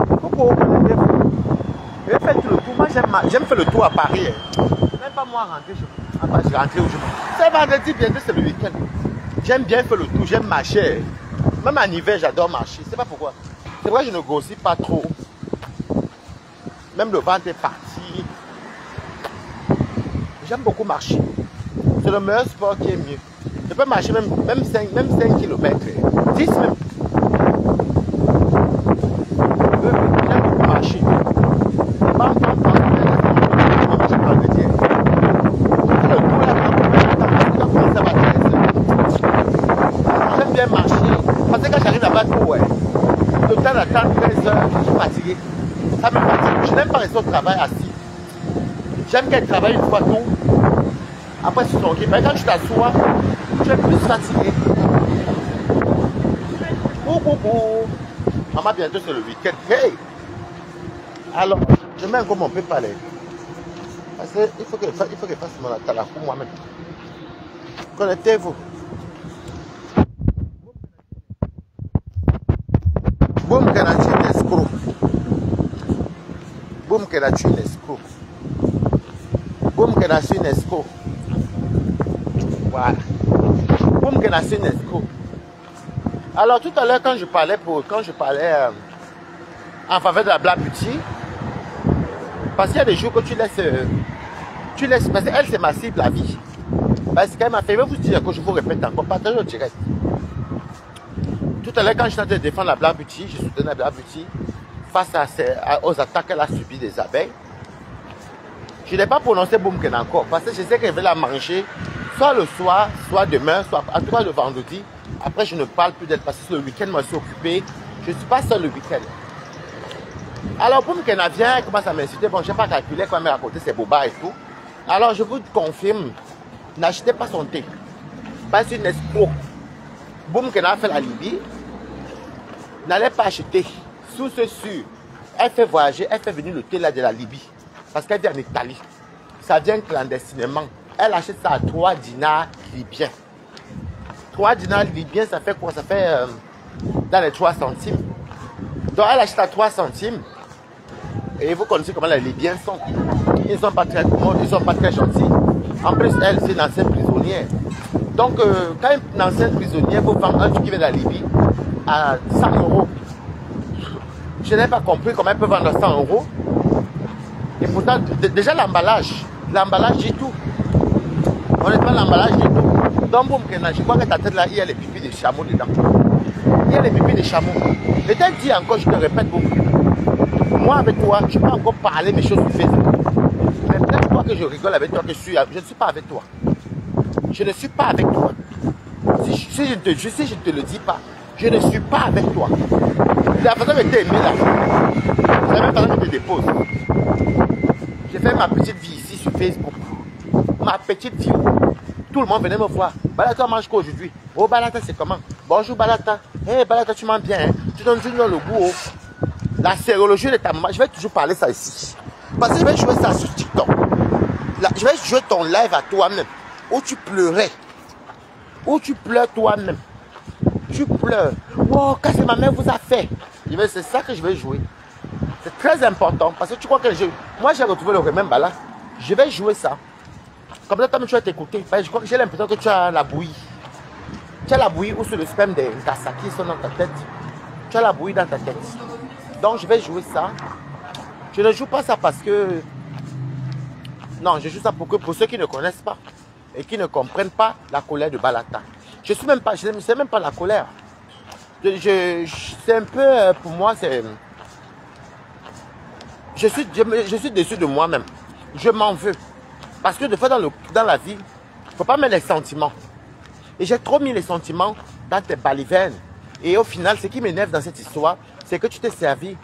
Coco, je vais faire tout le tour. Moi, j'aime faire le tour à Paris. Même pas moi rentrer. Je rentre où je vais. C'est vendredi, bientôt c'est le week-end. J'aime bien faire le tour, j'aime marcher. Même en hiver, j'adore marcher. C'est pas pourquoi. C'est vrai que je ne grossis pas trop. Même le ventre est parti. J'aime beaucoup marcher. C'est le meilleur sport qui est mieux. Je peux marcher même 5 km. 10 même. J'aime beaucoup marcher. J'aime bien marcher. Parce que quand j'arrive là-bas, le temps d'attendre 13 heures, je suis fatigué. Ça me fatigue. Je n'aime pas rester au travail assis. J'aime qu'elle travaille une fois tout. Après, c'est son mais quand tu t'assois, tu es plus fatigué. Coucou. Maman, bientôt c'est le week-end. Hey! Alors, je mets encore mon peu parler. Parce qu'il faut que je fasse mon atala pour moi-même. Connectez-vous. Boum, qu'elle a tué un escroc. Boum, qu'elle a tué un escroc. Boum, qu'elle a tué un escroc. Voilà. Boum, qu'elle a tué un escroc. Alors, tout à l'heure, quand je parlais en faveur de la Black Beauty, parce qu'il y a des jours que tu laisses, parce qu'elle, c'est ma cible, la vie. Parce qu'elle m'a fait, je vais vous dire que je vous répète encore, partagez au direct. Tout à l'heure, quand je tentais de défendre la Black Beauty, je soutenais la Black Beauty face aux attaques qu'elle a subies des abeilles. Je n'ai pas prononcé Boumken encore, parce que je sais qu'elle va la manger, soit le soir, soit demain, soit en tout cas le vendredi. Après, je ne parle plus d'elle parce que le week-end, moi, je suis occupé. Je ne suis pas seul le week-end. Alors, Boumken vient, elle commence à m'insulter. Bon, je n'ai pas calculé quand elle m'a raconté ses bobas et tout. Alors, je vous confirme, n'achetez pas son thé. Parce que c'est une escroc. Boumken a fait la Libye. N'allez pas acheter. Sous ce sûr, elle fait voyager, elle fait venir le thé là de la Libye. Parce qu'elle vient en Italie. Ça vient clandestinement. Elle achète ça à 3 dinars libyens. 3 dinars libyens, ça fait quoi? Ça fait dans les 3 centimes. Donc elle achète à 3 centimes. Et vous connaissez comment les Libyens sont. Ils ne sont pas très commodes, ils ne sont pas très gentils. En plus, elle, c'est une ancienne prisonnière. Donc, quand une ancienne prisonnière vous vend un truc qui vient de la Libye à 100 €, je n'ai pas compris comment elle peut vendre à 100 €. Et pourtant, déjà l'emballage dit tout. Honnêtement, l'emballage dit tout. Donc, je crois que ta tête là, il y a les pipis de chameau dedans. Il y a les pipis de chameau. Je t'ai dit encore, je te répète beaucoup. Moi, avec toi, je peux encore parler mes choses sur Facebook. Mais peut-être toi que je rigole avec toi, que je ne suis pas avec toi. Je ne suis pas avec toi. Si je ne te le dis pas, je ne suis pas avec toi. C'est la façon que tu es aimé là. C'est la même façon que je te dépose. J'ai fait ma petite vie ici sur Facebook. Ma petite vie. Tout le monde venait me voir. Balata mange quoi aujourd'hui? Oh Balata, c'est comment? Bonjour Balata. Hey Balata, tu manges bien. Hein? Tu donnes toujours le goût. Oh. La sérologie de ta maman. Je vais toujours parler ça ici. Parce que je vais jouer ça sur TikTok. Là, je vais jouer ton live à toi-même. Où tu pleurais. Où tu pleures toi-même. Tu pleures. Oh, qu'est-ce que ma mère vous a fait? C'est ça que je vais jouer. C'est très important. Parce que tu crois que moi j'ai retrouvé le remède là. Je vais jouer ça. Comme ça, tu vas t'écouter. Je crois que j'ai l'impression que tu as la bouillie. Tu as la bouillie ou sur le sperme des Kasaki sont dans ta tête. Tu as la bouillie dans ta tête. Donc je vais jouer ça. Je ne joue pas ça parce que... Non, je joue ça pour ceux qui ne connaissent pas. Et qui ne comprennent pas la colère de Balata. Je ne sais même pas la colère. C'est un peu... Pour moi, c'est... Je suis déçu de moi-même. Je m'en veux. Parce que des fois, dans la vie, il ne faut pas mettre les sentiments. Et j'ai trop mis les sentiments dans tes balivernes. Et au final, ce qui m'énerve dans cette histoire, c'est que tu t'es servi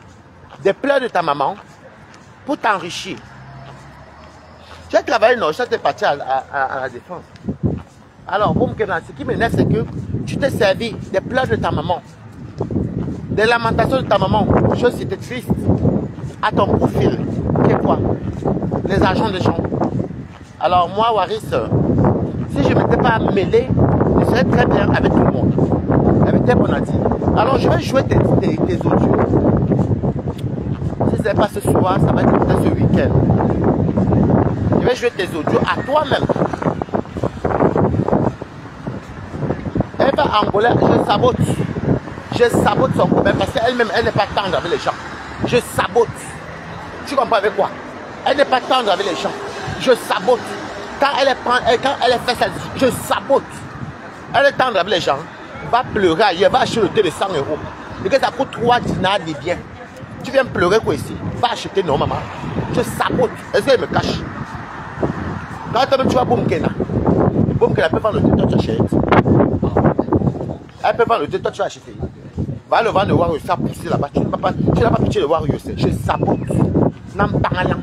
des pleurs de ta maman pour t'enrichir. Tu as travaillé, non, tu es parti à la défense. Alors, ce qui m'énerve, c'est que tu t'es servi des pleurs de ta maman, des lamentations de ta maman, chose qui était triste, à ton profil. C'est quoi? Les argents des gens. Alors moi, Waris, si je ne m'étais pas mêlé, je serais très bien avec tout le monde. Avec tes bonadis. Alors je vais jouer tes audios. ce n'est pas ce soir, ça va être peut-être ce week-end. Je vais jouer tes audios à toi-même. Elle va engoler, je sabote son copain parce qu'elle-même, elle n'est pas tendre avec les gens. Je sabote. Tu comprends avec quoi? Elle n'est pas tendre avec les gens. Je sabote. Quand elle fait ça, je sabote. Elle est tendre avec les gens. Va pleurer ailleurs, va acheter le thé de 100 €. Et que ça coûte 3 dinars de bien. Tu viens pleurer quoi ici? Va acheter, non maman. Je sabote. Est-ce qu'elle me cache? Quand tu vois Boumkena peut vendre le thé, toi tu achètes. Elle peut vendre le thé, toi tu vas acheter. Va le vendre de Wario, ça pousser là-bas. Tu n'as pas pitié de Wario. Je sabote. N'en parlant.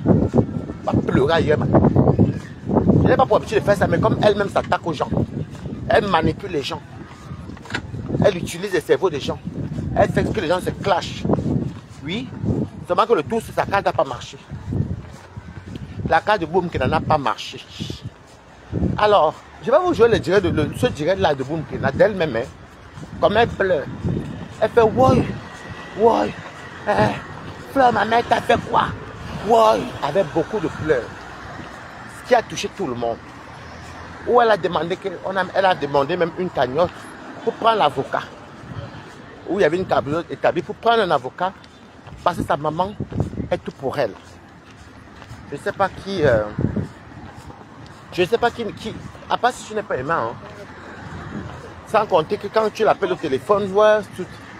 Va pleurer ailleurs. Je n'ai pas pour habitude de faire ça, mais comme elle-même s'attaque aux gens, elle manipule les gens. Elle utilise les cerveaux des gens. Elle fait que les gens se clashent. Oui, seulement que le tour sur sa carte n'a pas marché. La carte de Boumkena n'a pas marché. Alors, je vais vous jouer le direct ce direct-là de Boumkena d'elle-même. Comme elle pleure. Elle fait woy, woy. Fleur, ma mère t'a fait quoi? Woy, avec beaucoup de pleurs. Ce qui a touché tout le monde. Où elle a demandé elle a demandé même une cagnotte pour prendre l'avocat. Où il y avait une cagnotte établie pour prendre un avocat parce que sa maman est tout pour elle. Je ne sais pas qui. Je ne sais pas qui. À part si tu n'es pas aimant. Hein. Sans compter que quand tu l'appelles au téléphone, ouais,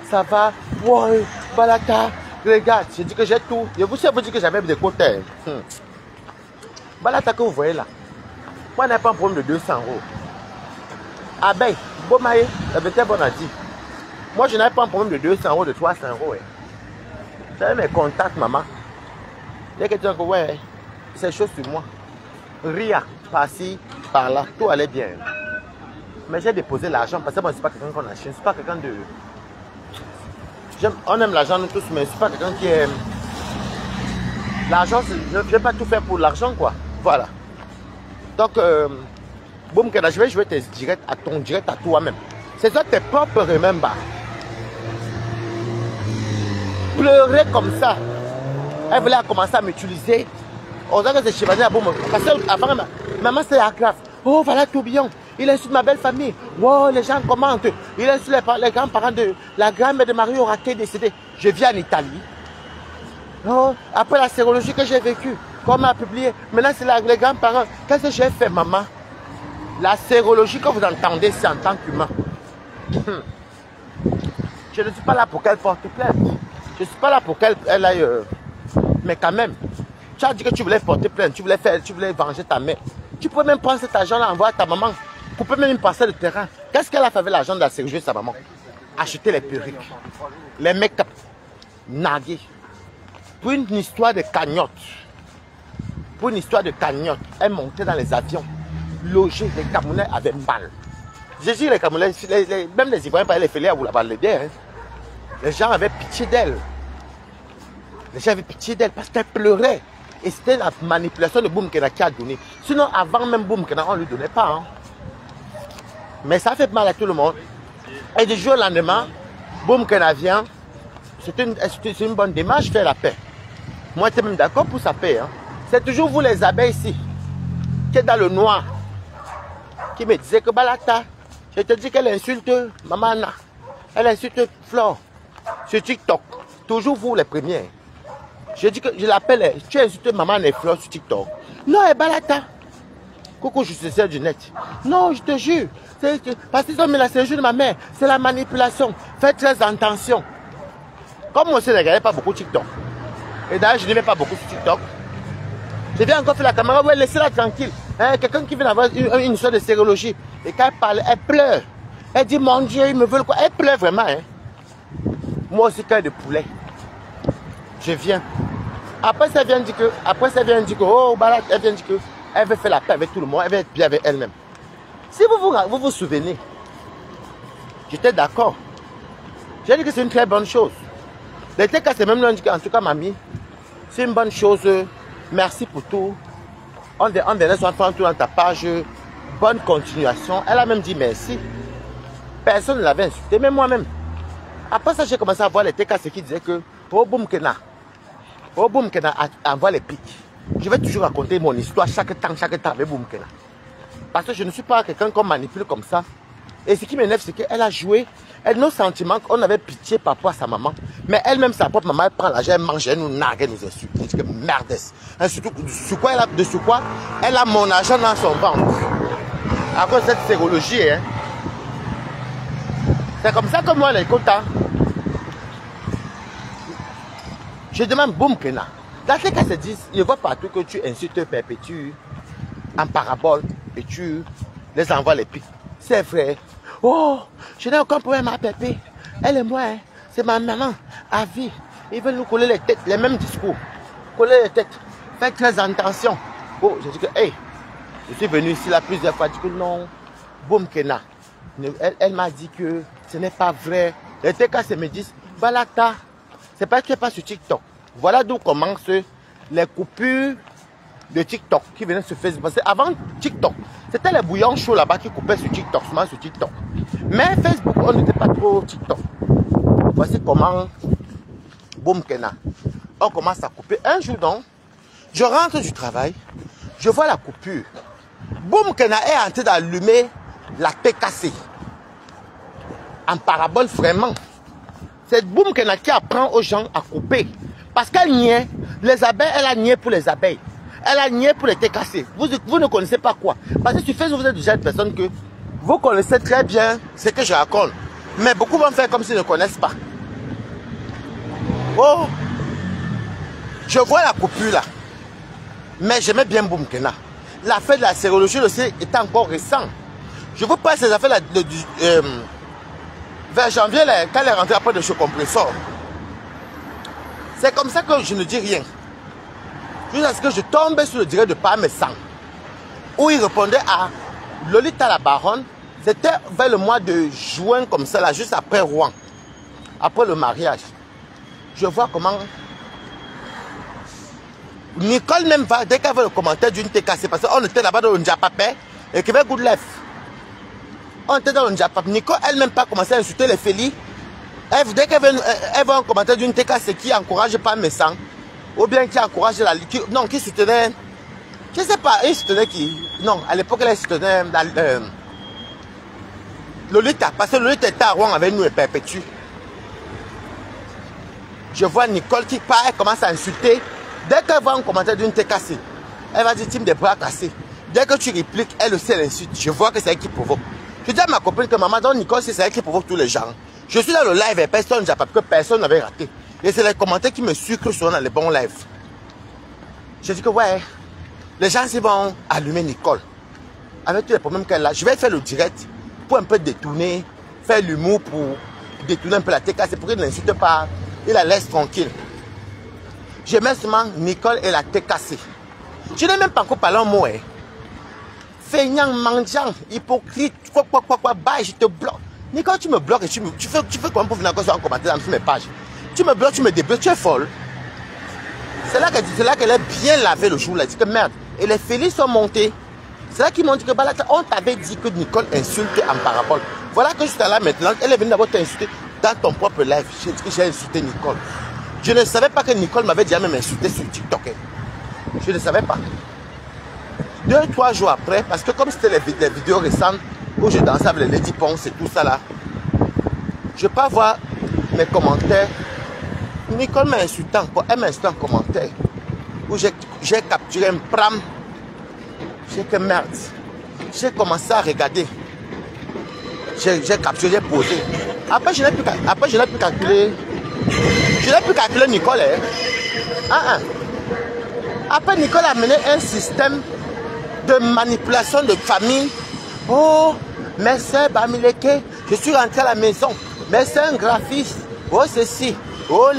ça va, ouais, balata, regarde, j'ai dit que j'ai tout. Je vous dis que j'avais des côtés. Balata que vous voyez là. Moi, je n'ai pas un problème de 200 €. Abeille, Bomaye, la bête bonne a dit. Moi, je n'ai pas un problème de 200 €, de 300 €. J'avais mes contacts, maman. Il y a quelqu'un qui dit, ouais, c'est chose sur moi. Ria, par-ci, par-là, tout allait bien. Mais j'ai déposé l'argent parce que moi, je ne suis pas quelqu'un qu'on achète. Je ne suis pas quelqu'un de. On aime l'argent nous tous, mais je ne suis pas quelqu'un qui aime. L'argent, je ne vais pas tout faire pour l'argent, quoi. Voilà. Donc, Boumkena, je vais jouer tes directs à ton direct à toi-même. C'est ça tes propres remember. Pleurer comme ça. Elle voulait commencer à m'utiliser. On dirait que c'est Chivani à Boum. Parce qu'avant, maman, c'est grave. Oh, voilà tout bien. Il insulte ma belle famille. Wow, les gens commentent. Il insulte les grands-parents de la grand-mère de Mario Raté décédée. Je vis en Italie. Oh, après la sérologie que j'ai vécue, comme a publié, maintenant c'est les grands-parents. Qu'est-ce que j'ai fait, maman? La sérologie que vous entendez, c'est en tant qu'humain. Je ne suis pas là pour qu'elle porte plainte. Je ne suis pas là pour qu'elle aille. Mais quand même, tu as dit que tu voulais porter plainte, tu voulais venger ta mère. Tu peux même prendre cet argent-là, envoyer à ta maman. Couper même une parcelle de terrain. Qu'est-ce qu'elle a fait avec l'argent de la sérologie de sa maman? Acheter les perruques, les make-up, naguer. Pour une histoire de cagnotte. Pour une histoire de cagnotte, elle montait dans les avions. Logés, les Camerounais avaient mal. J'ai dit les Camerounais, même les Ivoiriens, les félés à vous la l'aider. Hein. Les gens avaient pitié d'elle. Les gens avaient pitié d'elle parce qu'elle pleurait. Et c'était la manipulation de Boumkena qui a donné. Sinon, avant même Boumkena, on ne lui donnait pas. Hein. Mais ça fait mal à tout le monde. Et du jour au lendemain, Boumkena vient. C'est une bonne démarche, faire la paix. Moi, j'étais même d'accord pour sa paix. Hein. C'est toujours vous les abeilles ici, qui est dans le noir, qui me disait que Balata, je te dis qu'elle insulte Mamana, elle insulte Flore sur TikTok. Toujours vous les premiers. Je dis que je l'appelle, tu insultes Maman et Flore sur TikTok. Non, elle Balata. Coucou, je suis celle du net. Non, je te jure. Parce qu'ils ont mis la séjour de ma mère. C'est la manipulation. Faites très attention. Comme moi aussi, je ne regardais pas beaucoup TikTok. Et d'ailleurs, je ne mets pas beaucoup sur TikTok. Je viens encore faire la caméra. Ouais, laissez-la tranquille. Hein, quelqu'un qui vient avoir une histoire de sérologie. Et quand elle parle, elle pleure. Elle dit, mon Dieu, ils me veulent quoi? Elle pleure vraiment. Hein. Moi aussi, quand de poulet. Je viens. Après, ça vient dire que, oh, Balat, elle vient dire que, elle veut faire la paix avec tout le monde. Elle veut être bien avec elle-même. Si vous vous souvenez, j'étais d'accord. J'ai dit que c'est une très bonne chose. L'été, c'est même l'indiqué, en tout cas, mamie, c'est une bonne chose. Merci pour tout. On laisse faire tout dans ta page. Bonne continuation. Elle a même dit merci. Personne ne l'avait insulté, même moi-même. Après ça, j'ai commencé à voir les TKC qui disaient que, oh, Boumkena, Oh, Boum Kena envoie les pics. Je vais toujours raconter mon histoire chaque temps avec Boum Kena. Parce que je ne suis pas quelqu'un qu'on manipule comme ça. Et ce qui m'énerve, c'est qu'elle a joué. Elle, nos sentiments, on avait pitié par rapport à sa maman. Mais elle-même, sa propre maman, elle prend l'argent, elle mange, elle nous nargue, elle nous insulte. Je dis que merde. Surtout, sur quoi elle a mon argent dans son ventre. À cause de cette sérologie, hein. C'est comme ça que moi, les quotas. Je demande Boum Kena. Dans ces cas, se disent, je vois partout que tu insultes perpétues en parabole et tu les envoies les pics. C'est vrai. Oh, je n'ai aucun problème à Pépé. Elle et moi, hein, c'est ma maman à vie. Ils veulent nous coller les têtes, les mêmes discours. Coller les têtes. Faites très attention. Oh, je dis que, hey, je suis venu ici là plusieurs fois. Je dis que non, Boum Kena. Elle m'a dit que ce n'est pas vrai. Les TKC me disent, Balata, c'est pas que tu n'es pas sur TikTok. Voilà d'où commencent les coupures de TikTok qui venaient sur Facebook. Parce qu'avant TikTok, c'était les bouillons chauds là-bas qui coupaient sur TikTok, seulement sur TikTok. Mais Facebook, on n'était pas trop TikTok. Voici comment Boum Kena. On commence à couper. Un jour donc, je rentre du travail, je vois la coupure. Boum Kena est en train d'allumer la TKC. En parabole vraiment. C'est Boum Kena qui apprend aux gens à couper. Parce qu'elle niait. Les abeilles, elle a nié pour les abeilles. Elle a nié pour les TKC. Vous ne connaissez pas quoi. Parce que sur Facebook, vous êtes déjà une personne que vous connaissez très bien ce que je raconte. Mais beaucoup vont faire comme s'ils ne connaissent pas. Oh, je vois la coupure là. Mais j'aimais bien Boum Kena. L'affaire de la sérologie aussi est encore récent. Je vous passe ces affaires là vers janvier, là, quand elle est rentrée après de chez Compressor. C'est comme ça que je ne dis rien. Jusqu'à ce que je tombe sur le direct de Parmesan, où il répondait à Lolita la Baronne. C'était vers le mois de juin, comme ça, là, juste après Rouen, après le mariage. Je vois comment Nicole même va, dès qu'elle veut le commentaire d'une TKC, parce qu'on était là-bas dans le Njapapé, et qui avait Good Life. On était dans le Njapapé. Nicole elle-même pas commencé à insulter les Félix. Dès qu'elle veut un commentaire d'une TKC qui encourage pas mes sangs, ou bien qui encourage la non, qui soutenait, je sais pas, il soutenait qui, non, à l'époque elle soutenait Lolita, parce que Lolita était à Rouen avec nous et perpétue. Je vois Nicole qui part, elle commence à insulter. Dès qu'elle voit un commentaire d'une TKC, elle va dire, team des bras cassés. Dès que tu répliques, elle aussi elle insulte. Je vois que c'est elle qui provoque. Je dis à ma copine que maman, donc Nicole, c'est elle qui provoque tous les gens. Je suis dans le live et personne n'a pas, que personne n'avait raté. Et c'est les commentaires qui me sucrent souvent dans les bons lives. Je dis que ouais, les gens ils vont allumer Nicole. Avec tous les problèmes qu'elle a, je vais faire le direct pour un peu détourner, faire l'humour pour détourner un peu la TKC, pour qu'il ne l'insulte pas, il la laisse tranquille. Je mets seulement Nicole et la TKC. Je n'ai même pas encore parlé un mot. Hein. Feignant, mendiant, hypocrite, quoi, bye, je te bloque. Nicole, tu me bloques et tu fais comment pour venir encore sur un commentaire dans mes pages. Tu me bloques, tu me débloques, tu es folle. C'est là qu'elle est bien lavée le jour-là. Elle dit que merde. Et les Félix sont montés. C'est là qu'ils m'ont dit que Balata, on t'avait dit que Nicole insulte en parabole. Voilà que juste là maintenant, elle est venue d'abord t'insulter dans ton propre live. J'ai dit que j'ai insulté Nicole. Je ne savais pas que Nicole m'avait déjà même insulté sur TikTok. Je ne savais pas. 2-3 jours après, parce que comme c'était les vidéos récentes où je dansais avec les Lady Ponce et tout ça là, je peux voir mes commentaires. Nicole m'a insulté encore, elle m'a insulté en commentaire. Où j'ai capturé un pram. J'ai que merde. J'ai commencé à regarder. J'ai capturé, j'ai posé. Après, je n'ai plus calculé. Je n'ai plus calculé Nicole. Hein. Après, Nicole a mené un système de manipulation de famille. Oh, mais c'est Bamileke. Je suis rentré à la maison. Mais c'est un graphiste. Oh, ceci. Oh,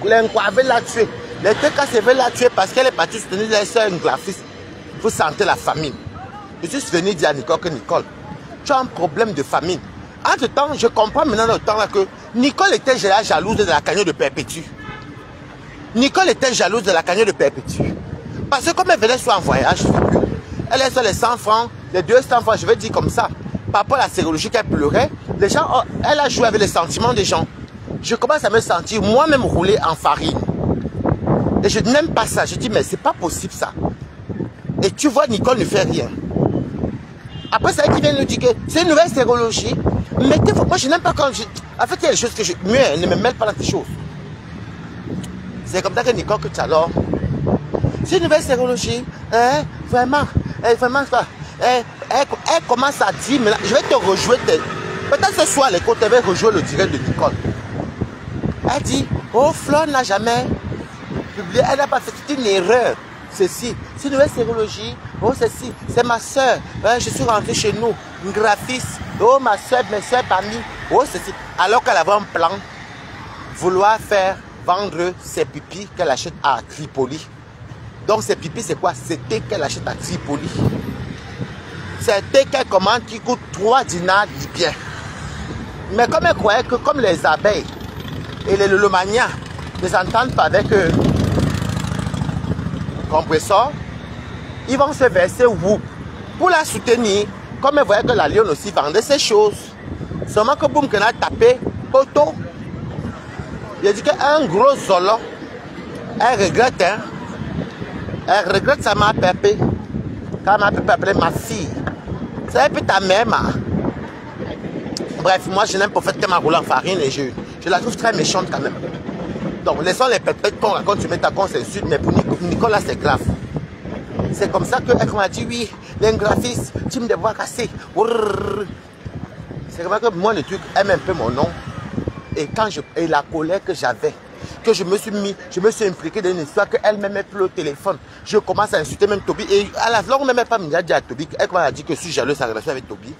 l'encoivé l'a tué. Les TKC veulent la tuer parce qu'elle est partie soutenir un graphiste. Vous sentez la famine. Je suis venu dire à Nicole que Nicole, tu as un problème de famine. Entre temps, je comprends maintenant le temps là que Nicole était jalouse de la cagnotte de Perpétue. Nicole était jalouse de la cagnotte de Perpétue. Parce que comme elle venait soit en voyage, elle est sur les 100 francs, les 200 francs, je vais dire comme ça. Par rapport à la sérologie qu'elle pleurait, les gens, elle a joué avec les sentiments des gens. Je commence à me sentir moi-même roulé en farine. Et je n'aime pas ça. Je dis, mais c'est pas possible ça. Et tu vois, Nicole ne fait rien. Après, c'est elle qui vient nous dire que c'est une nouvelle sérologie. Moi, je n'aime pas quand je... En fait, il y a des choses que je... Mieux, ne me mêle pas dans tes choses. C'est comme ça que Nicole, que tu as alors... C'est une nouvelle sérologie. Vraiment, ça. Elle commence à dire, mais là, je vais te rejouer. Peut-être ce soir, les côtes, elle va rejouer le direct de Nicole. Elle dit, oh, Flore n'a jamais publié. Elle n'a pas fait, c'est une erreur. Ceci, c'est une nouvelle sérologie. Oh, ceci, c'est ma soeur. Je suis rentrée chez nous, une graphiste. Oh, ma soeur, mes soeurs parmi. Oh, ceci. Alors qu'elle avait un plan, vouloir vendre ses pipis qu'elle achète à Tripoli. Donc, ces pipis, c'est quoi? C'était qu'elle achète à Tripoli. C'était qu'elle commande qui coûte 3 dinars du bien. Mais comme elle croyait que, comme les abeilles et les lolomaniens ne s'entendent pas avec compresseur, ils vont se verser où? Pour la soutenir, comme elle voyait que la lionne aussi vendait ces choses. Seulement que boum, qu'elle a tapé, poteau. Il a dit qu'un gros zolo, elle regrette, hein. Elle regrette sa mère Pépé. Quand ma Pépé appelait ma fille. C'est un peu ta mère, ma. Bref, moi je n'aime pas faire que ma roule en farine et je la trouve très méchante quand même. Donc laissons les pépettes qu'on raconte, tu mets ta con, c'est insulte, mais pour Nicolas c'est grave. C'est comme ça qu'elle m'a dit oui, les graphistes, tu me devoirs cassés. C'est comme ça que moi le truc aime un peu mon nom. Et la colère que j'avais, que je me suis impliqué dans une histoire qu'elle m'aimait plus au téléphone. Je commence à insulter même Toby. Et à la longue, même pas me dire à Toby, elle m'a dit que je suis jaloux de sa relation avec Toby.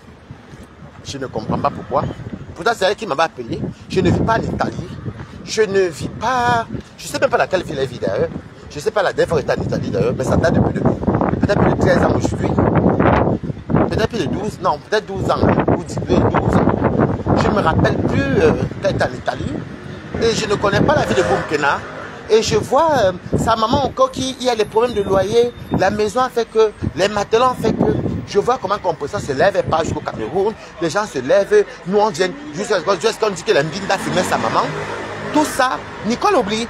Je ne comprends pas pourquoi. Pourtant, c'est elle qui m'avait appelé. Je ne vis pas en Italie. Je ne vis pas... Je ne sais même pas laquelle ville elle vit d'ailleurs. Je ne sais pas la dernière fois qu'elle était en Italie d'ailleurs, mais ça date depuis peut-être plus de 13 ans aujourd'hui. Peut-être plus de 12, non, peut-être 12 ans, ou 12 ans. Je ne me rappelle plus qu'elle est en Italie. Et je ne connais pas la vie de Boumkena. Et je vois sa maman encore qui a les problèmes de loyer. La maison a fait que, les matelas ont fait que. Je vois comment Compresseur se lève et part jusqu'au Cameroun. Les gens se lèvent, nous on vient jusqu'à ce qu'on dit que la Mbinda filmait sa maman. Tout ça, Nicole oublie.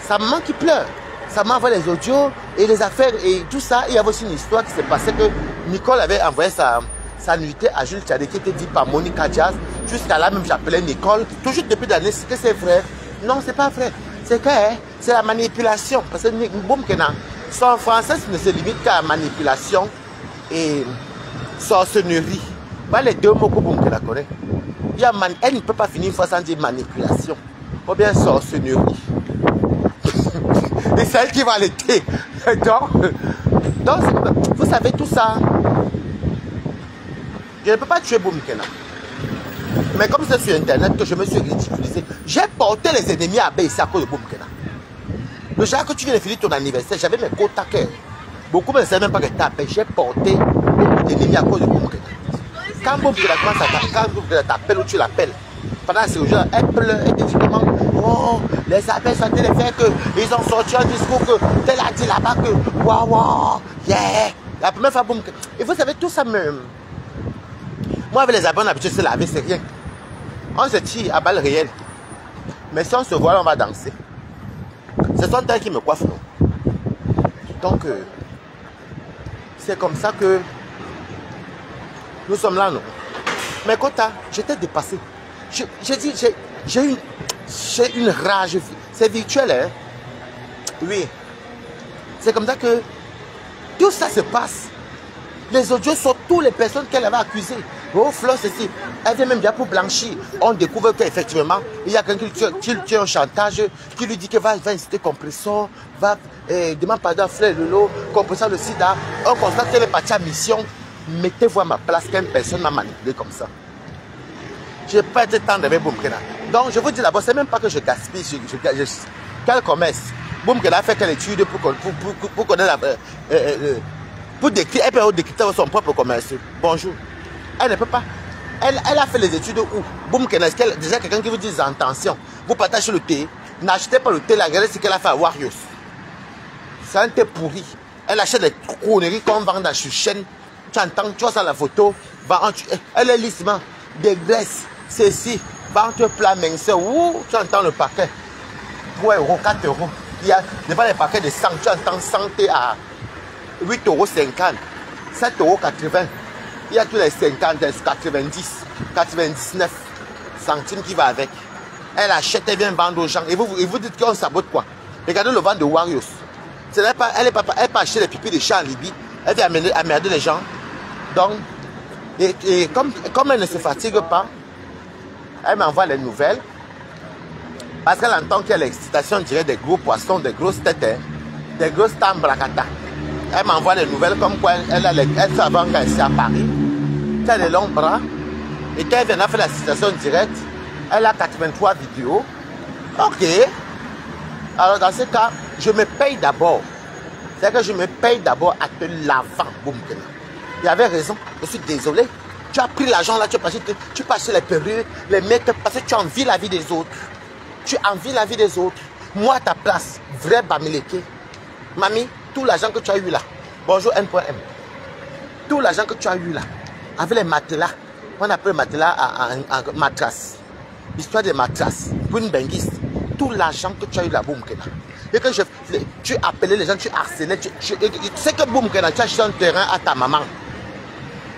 Sa maman qui pleure. Sa maman voit les audios et les affaires et tout ça. Il y avait aussi une histoire qui s'est passée que Nicole avait envoyé sa nuitée à Jules Tchadé qui était dit par Monica Diaz. Jusqu'à là même j'appelais Nicole. Toujours depuis l'année, c'est que c'est vrai. Non, c'est pas vrai. C'est que c'est la manipulation. Parce que Boumkena, son français ne se limite qu'à la manipulation et sorcellerie. Voilà les deux mots que Boumkena connaît. Elle ne peut pas finir une fois sans dire manipulation. Ou bien sorcellerie. Et c'est elle qui va l'été. Donc, vous savez tout ça. Je ne peux pas tuer Boumkena. Mais comme c'est sur internet que je me suis ridiculisé, j'ai porté les ennemis à baisser à cause de Boumkena. Le jour que tu viens de finir ton anniversaire, j'avais mes contacts. Beaucoup ne savaient même pas que tu appelles. J'ai porté beaucoup d'ennemis à cause de Boumkena. Quand Boumkena t'appelle ou tu l'appelles, pendant ce jour, elle pleure, elle te dit comment, oh, les appels sont en train de faire que ils ont sorti un discours que tel a dit là-bas que, waouh, yeah. La première fois, Boumkena. Et vous savez, tout ça me... Moi, avec les abonnés, l'habitude de se laver, c'est rien. On se tire à balles réelles. Mais si on se voit, on va danser. Ce sont elles qui me coiffent, non? Donc, c'est comme ça que nous sommes là, non? Mais quand j'étais dépassé. J'ai dit, j'ai une rage. C'est virtuel, hein? Oui. C'est comme ça que tout ça se passe. Les audios sont toutes les personnes qu'elle avait accusées. Oh, Flore, ceci. Elle vient même bien pour blanchir. On découvre qu'effectivement, il y a quelqu'un qui tient un chantage, qui lui dit que va inciter Compresseur, va demande pardon à Fleur Lolo, Compresseur le sida. On constate qu'elle est partie à mission. Mettez-vous à ma place qu'une personne m'a manipulé comme ça. Je n'ai pas été tendre avec Boumkena. Donc, je vous dis d'abord, c'est même pas que je gaspille. Quel commerce? Boumkena a fait quelle étude pour connaître la... pour décrire, elle peut décrire son propre commerce. Bonjour. Elle ne peut pas. Elle a fait les études où Boumkena, déjà quelqu'un qui vous dit attention, vous partagez le thé, n'achetez pas le thé, la regardez ce qu'elle a fait à Warriors. C'est un thé pourri. Elle achète des conneries qu'on vend dans sur chaîne. Tu entends, tu vois ça la photo. Elle est lissement, des graisses, ceci, ventre plat minceur. Tu entends le paquet. 3 €, 4 €. Il y a devant les paquets de 100, tu entends 100 à 8,50 €, 7,80 €. Il y a tous les 50, 90, 99 centimes qui va avec. Elle achète, elle vient vendre aux gens. Et vous dites qu'on sabote quoi? Regardez le vent de Warriors. Elle peut acheter les pipis de chats en Libye. Elle vient emmerder les gens. Donc, et comme elle ne se fatigue pas, elle m'envoie les nouvelles. Parce qu'elle entend qu'il y a l'excitation, on dirait des gros poissons, des grosses têtes, hein, des grosses tambracata. Elle m'envoie les nouvelles comme quoi elle savait qu'elle est à Paris. Elle a les longs bras. Et quand elle vient faire la citation directe, elle a 83 vidéos. Ok. Alors dans ce cas, je me paye d'abord. C'est que je me paye d'abord à te l'avant. Il avait raison. Je suis désolé. Tu as pris l'argent là, tu passes les perruques, les make-up, parce que tu envies la vie des autres. Tu envies la vie des autres. Moi, à ta place, vrai Bamileke. Mamie, tout l'argent que tu as eu là. Bonjour M.M. Tout l'argent que tu as eu là. Avec les matelas. On appelle matelas en matras. Histoire de matras. Queen Bengis. Tout l'argent que tu as eu là, Boumkena. Et que tu appelais les gens, tu harcelais. Tu sais que Boumkena, tu as acheté un terrain à ta maman.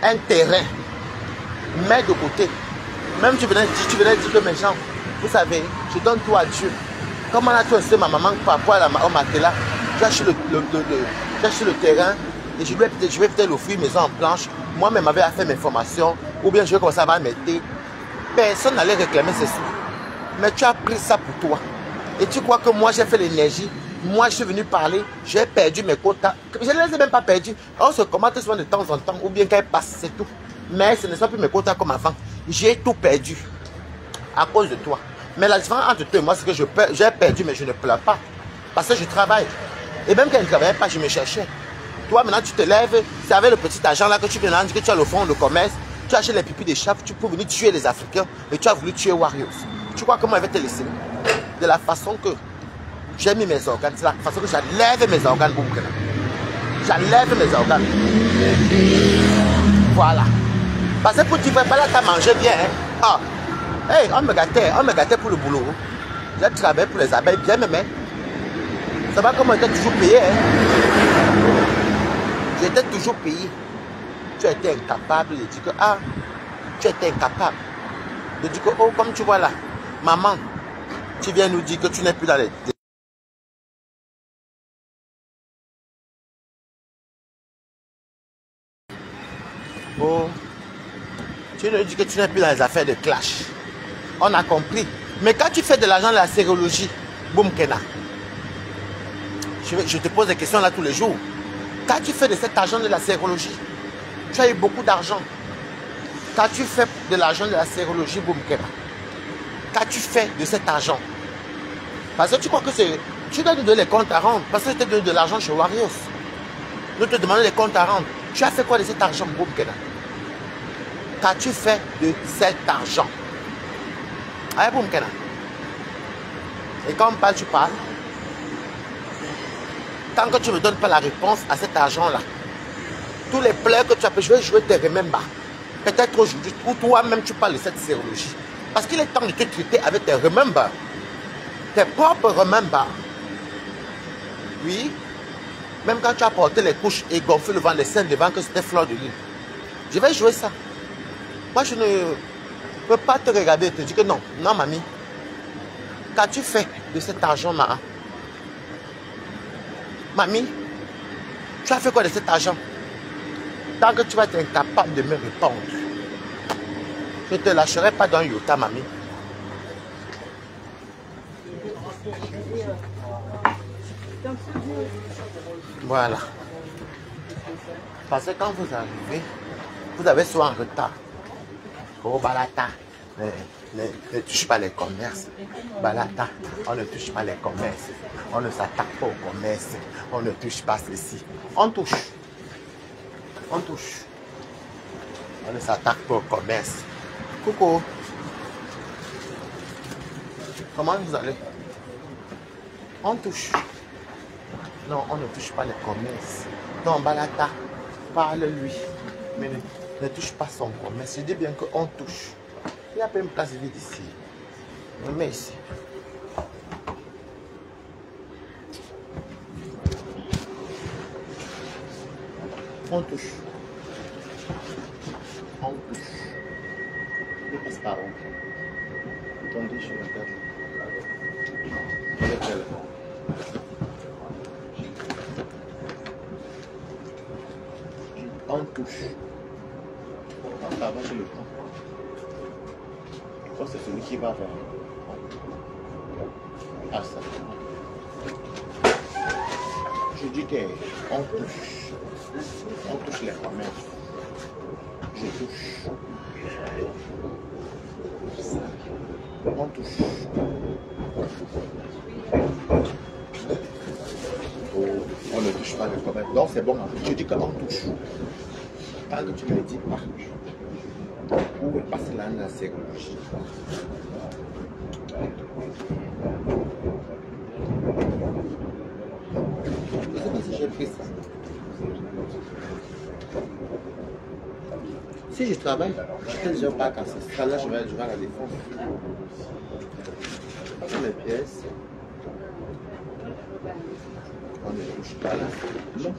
Un terrain. Mets de côté. Même tu venais dire que mes gens, vous savez, je donne tout à Dieu. Comment as-tu acheté ma maman par rapport au matelas? J'ai acheté le terrain et je vais peut-être l'offrir maison en planche. Moi-même, j'avais fait mes formations ou bien je vais commencer à mettre. Personne n'allait réclamer ses sous. Mais tu as pris ça pour toi. Et tu crois que moi, j'ai fait l'énergie. Moi, je suis venu parler. J'ai perdu mes quotas. Je ne les ai même pas perdus. On se commente souvent de temps en temps ou bien quand elle passe, c'est tout. Mais ce ne sont plus mes quotas comme avant. J'ai tout perdu à cause de toi. Mais la différence entre toi et moi, c'est que j'ai perdu, mais je ne pleure pas. Parce que je travaille. Et même quand je ne travaillais pas, je me cherchais. Toi, maintenant, tu te lèves, c'est avec le petit argent là que tu viens dire que tu as le fonds de commerce, tu achètes les pipis des chefs, tu peux venir tuer les Africains et tu as voulu tuer Warriors. Tu crois que moi, je vais te laisser? De la façon que j'ai mis mes organes, c'est la façon que j'enlève mes organes, Boumkena. J'enlève mes organes. Voilà. Parce que pour tu ne pas là, tu as mangé bien. Hein? Ah. Hey, on me gâtait pour le boulot. J'ai travaillé pour les abeilles bien, mais ça va comme on était toujours payé. Hein? J'étais toujours payé. Tu étais incapable de dire que, ah, tu étais incapable de dire que, oh, comme tu vois là, maman, tu viens nous dire que tu n'es plus dans les... Oh, tu nous dis que tu n'es plus dans les affaires de clash. On a compris. Mais quand tu fais de l'argent de la sérologie, Boumkena, je te pose des questions là tous les jours. Quand tu fais de cet argent de la sérologie, tu as eu beaucoup d'argent. Quand tu fais de l'argent de la sérologie, Boumkena, quand tu fais de cet argent, parce que tu crois que c'est... Tu dois nous donner les comptes à rendre, parce que tu te donnes de l'argent chez Warriors. Nous te demandons les comptes à rendre. Tu as fait quoi de cet argent, Boumkena? Quand tu fais de cet argent, ah, Boumkena. Et quand on parle, tu parles. Tant que tu ne me donnes pas la réponse à cet argent-là, tous les pleurs que tu as fait, je vais jouer tes remember. Peut-être aujourd'hui, ou toi-même, tu parles de cette sérologie. Parce qu'il est temps de te traiter avec tes remember. Tes propres remember. Oui. Même quand tu as porté les couches et gonflé le vent des scènes devant que c'était fleur de lune. Je vais jouer ça. Moi, je ne peux pas te regarder et te dire que non. Non, mamie. Quand tu fais de cet argent, mamie, tu as fait quoi de cet argent? Tant que tu vas être incapable de me répondre, je ne te lâcherai pas dans Yota, mamie. Voilà. Parce que quand vous arrivez, vous avez soit en retard. Oh, Balata, ne touche pas les commerces. Balata, on ne touche pas les commerces. On ne s'attaque pas au commerce. On ne touche pas ceci. On touche. On touche. On ne s'attaque pas au commerce. Coucou. Comment vous allez? On touche. Non, on ne touche pas les commerces. Non, Balata, parle-lui. Mais ne touche pas son commerce. Je dis bien qu'on touche. Il n'y a pas une place vide ici. On met ici. On touche. On touche. Ne passe pas où. Attendez, je regarde. Avec elle. On touche. On va voir sur le plan. C'est celui qui va vers. Ah ça. Je dis qu'on touche. On touche les promesses. Je touche. On touche. Oh, on ne touche pas les promesses. Donc c'est bon. Je dis qu'on touche. Tant que tu ne le dis pas. Où est passé là dans la sérologie? Je sais pas si j'ai pris ça. Si je travaille, je fais déjà pas casser. Ça là, je vais à la défense. Sur les pièces. On ne touche pas là. Non.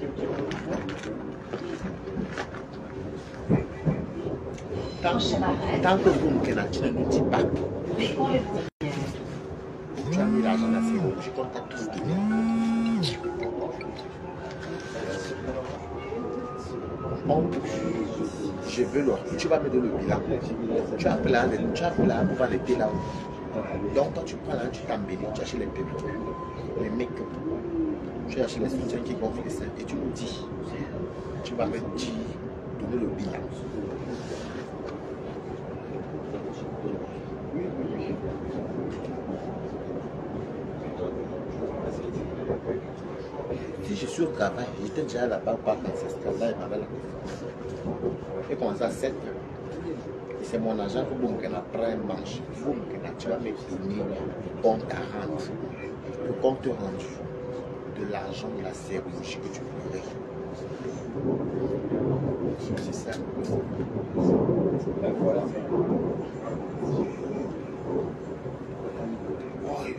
Tant que vous, tu ne nous dis pas. Tu as mis l'argent dans la sérologie, qu'on t'a tous donné. Je veux l'or. Tu vas me donner le bilan. Tu as plein pour voir les bilans. Donc, quand tu prends là, tu t'embellis, tu achètes les pépins, les make-up, tu achètes les soutiens qui gonflent les seins et tu nous dis. Tu vas me dire, donner le bilan. Si je suis au travail, j'étais déjà là-bas par ancestral-là, il m'avait la défense. J'ai commencé à 7 ans. Et c'est mon agent pour que je prenne un manche. Tu vas me donner le compte à rendre. Le compte rendu de l'argent de la sérologie que tu ferais. C'est ça. Voilà. Ouais.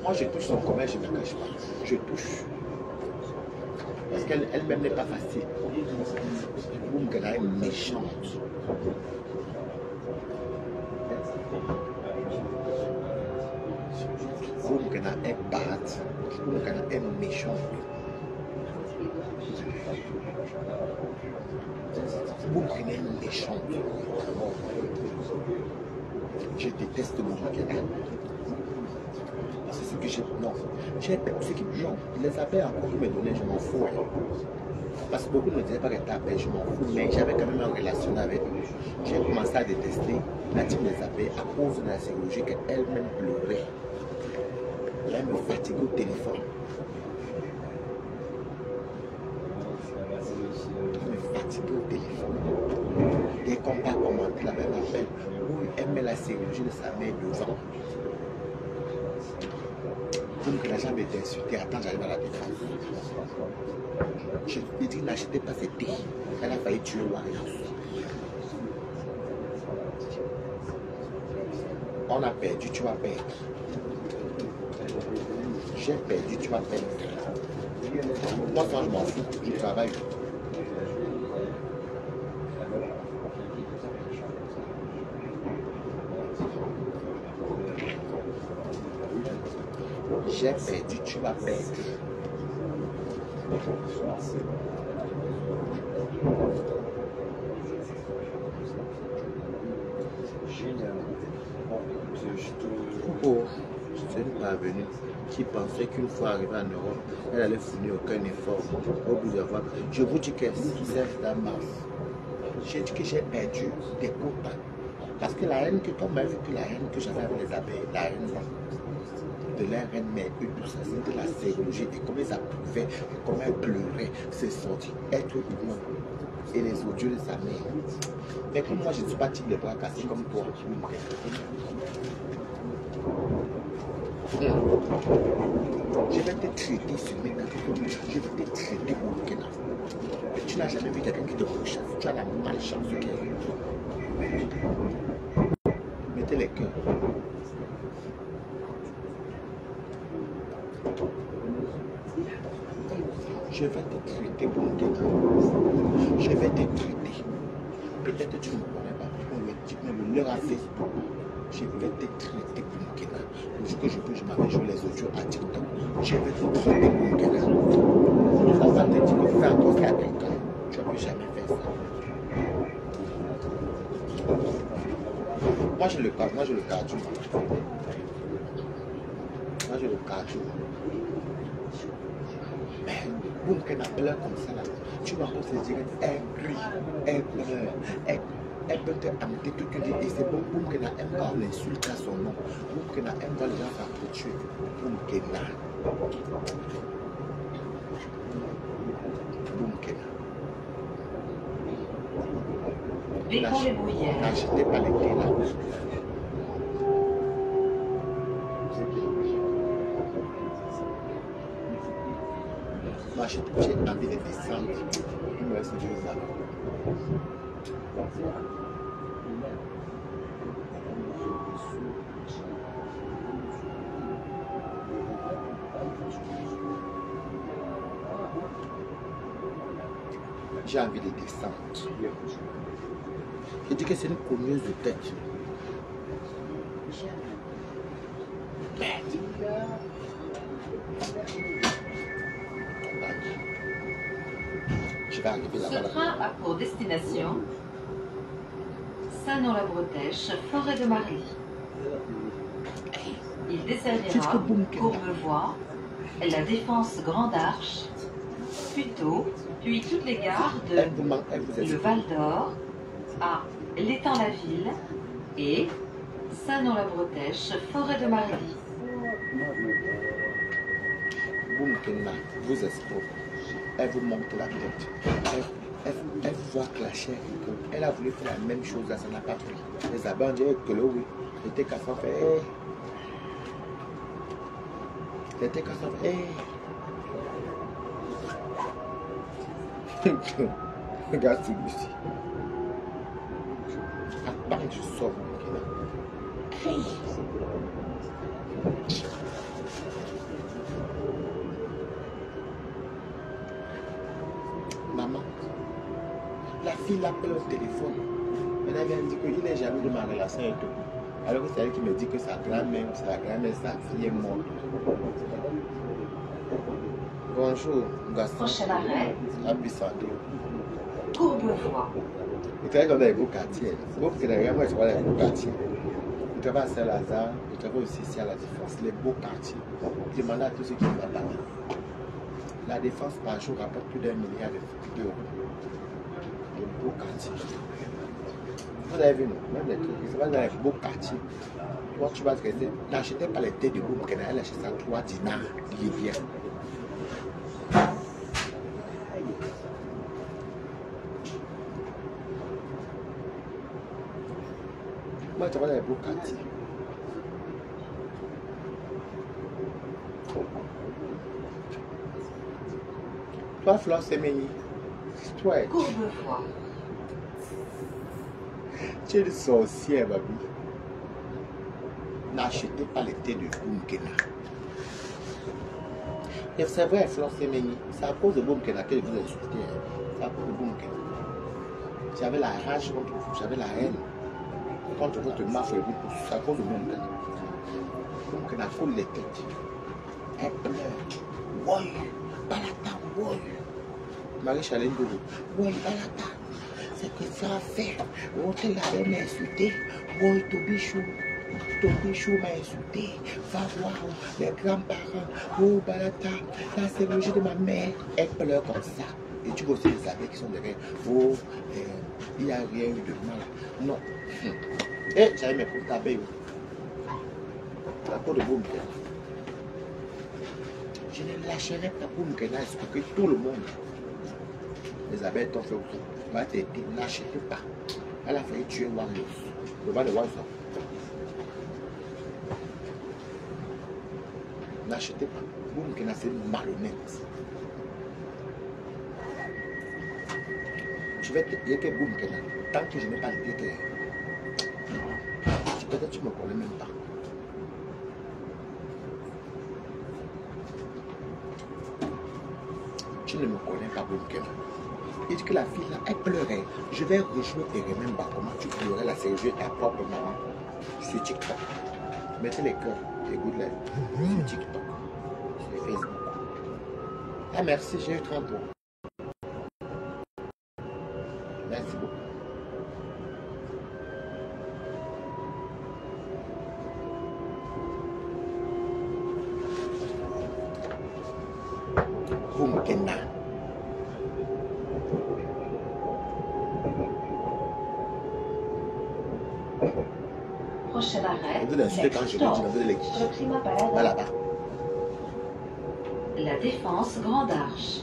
Moi, je touche son commerce, je ne me cache pas. Je touche. Parce qu'elle-même n'est pas facile. Boum, qu'elle est méchante. Boum, qu'elle est batte. Boum, qu'elle est méchante. Boum, qu'elle est méchante. Je déteste mon Burkina. C'est ce que j'ai. Non. J'ai ce qui. Non. Les appels encore qu'ils me donnaient, je m'en fous. Hein. Parce que beaucoup ne disaient pas que tu appels, je m'en fous. Mais j'avais quand même une relation avec eux. J'ai commencé à détester la team des appels à cause de la sérologie qu'elle-même pleurait. Elle me fatiguait au téléphone. Elle me fatiguait au téléphone. Dès qu'on pas commenté la même appel, où elle met la sérologie de sa mère devant. Comme que la jambe était insultée, attends, j'arrive à la défense. Je lui ai dit, n'achetez pas cette thé. Elle a failli tuer Warriors. On a perdu, tu vas perdre. J'ai perdu, tu vas perdre. Moi, quand je m'en fous, je travaille. J'ai perdu, tu vas perdre. Oh, c'est une parvenue qui pensait qu'une fois arrivée en Europe, elle allait fournir aucun effort au bout d'avoir. Je vous dis que c'est dans mars. J'ai dit que j'ai perdu des quotas. Parce que la haine que toi m'as vu que la haine que j'avais avec les abeilles, la haine de la reine mère, tout ça, c'était la sérologie. Et comment ils approuvaient, comment elle pleurait, c'est sorti être humain. Et les odieux de sa mère. Mais comme moi, je ne suis pas type de bras cassés comme toi. Je vais te traiter sur mes catégories. Je vais te traiter au Burkina. Tu n'as jamais vu quelqu'un qui te rechasse. Tu as la malchance qui est. Mettez les cœurs. Je vais te traiter, Boumkena. Je vais te traiter. Peut-être que tu ne me connais pas. On me leur a fait. Je vais te traiter, Boumkena. Le jour que je peux, je m'avais joué les autres jours à TikTok. Je vais te traiter, Boumkena. Ça va te dire que fais encore ça à quelqu'un. Tu ne peux jamais faire ça. Moi, je le cardio. Moi, je le cardio. Mais Boumkena pleure comme ça là. Tu vas encore se dire, elle crie, elle pleure, elle peut te amener tout que dit. Et c'est bon, Boumkena aime quand on insulte à son nom. Boumkena aime quand les gens s'approchent. Boumkena. N'achetez pas les clés là. Moi, j'ai envie de descendre. Il me reste 2 ans. J'ai envie de descendre. Je dis que c'est une cogneuse de tête. Merde. Je vais arriver là-bas. Ce train a pour destination Saint-Nom-la-Bretèche, Forêt de Marly. Il desservira Courbevoie, La Défense Grande Arche, Puteaux, puis toutes les gares de le Val d'Or, à l'Étang-la-Ville et Saint-Nom-la-Bretèche, Forêt de Marly. Boumkena vous escroque. Elle vous monte la tête. Elle vous voit clasher. Elle a voulu faire la même chose, là, ça n'a pas pris. Les abeilles ont dit que le oui. L'été cassant fait. L'été cassant fait. Regarde celui-ci. Attends, je sors. Hey. Maman, la fille l'appelle au téléphone. Elle vient dire qu'il est jaloux de ma relation et tout. Alors que c'est elle qui me dit que sa grand-mère, sa fille est morte. Bonjour, Gaston. Prochain arrêt. Abissando. Courbevoie. Il travaille dans les beaux quartiers. Beaucoup que derrière moi, je vois les beaux quartiers. Il travaille à Saint-Lazare, il travaille aussi ici à La Défense, les beaux quartiers. Il demande à tous ceux qui ne vont pas là. La Défense par jour rapporte plus d'1 milliard d'euros. Les beaux quartiers. Vous avez vu, non? Même les trucs, c'est pas dans les beaux quartiers. Toi, tu vas te rester. N'achetez pas les thés de Boumkena, elle achète ça 3 dinars libyens. Moi, tu vas dans les beaux quartiers. Toi, Flore Semeni, toi, Courbevoie. tu es une sorcière, baby. N'achetez pas les thés de Boumkena. Et c'est vrai, Flore Semeni, c'est à cause de Boumkena que je vous ai insulté. C'est à cause de Boumkena. J'avais la rage contre vous, j'avais la haine contre votre marche et vous, c'est à cause de Boumkena. Boumkena coule les têtes. Elle pleure. Oui, Balata, oui. Marie-Chalène Dodo. Oui, Balata. C'est que ça a fait. Votre l'avait m'a insulté. Oui, Tobichou m'a insulté. Va voir les grands-parents. Oh, Balata. Là, c'est le jeu de ma mère. Elle pleure comme ça. Et tu vois aussi les abeilles qui sont derrière. Oh, il n'y a rien eu de mal. Non. Eh, j'avais mes pauvres abeilles. La peau de Boumkena. Je ne lâcherai pas Boumkena expliquer tout le monde. Les abeilles t'ont fait au coup. Va t'aider, n'achetez pas. Elle a failli tuer Warriors. Le bas de Warriors. N'achetez pas. Boumkena, c'est une marionnette. Je vais te dire que Boumkena, tant que je n'ai pas dit que peut-être tu ne me connais même pas. Tu ne me connais pas, Boumkena. Il dit que la fille là, elle pleurait. Je vais rejouer tes remembers. Comment tu pleurais la Sergio ta propre maman sur TikTok. Mettez les cœurs, écoute-les. Sur TikTok, sur Facebook. Ah merci, j'ai eu 30 euros. Merci beaucoup. Boumkena. Prochain arrêt, Vous l'insultez quand je vous dis, vous les va là-bas. La Défense Grande Arche.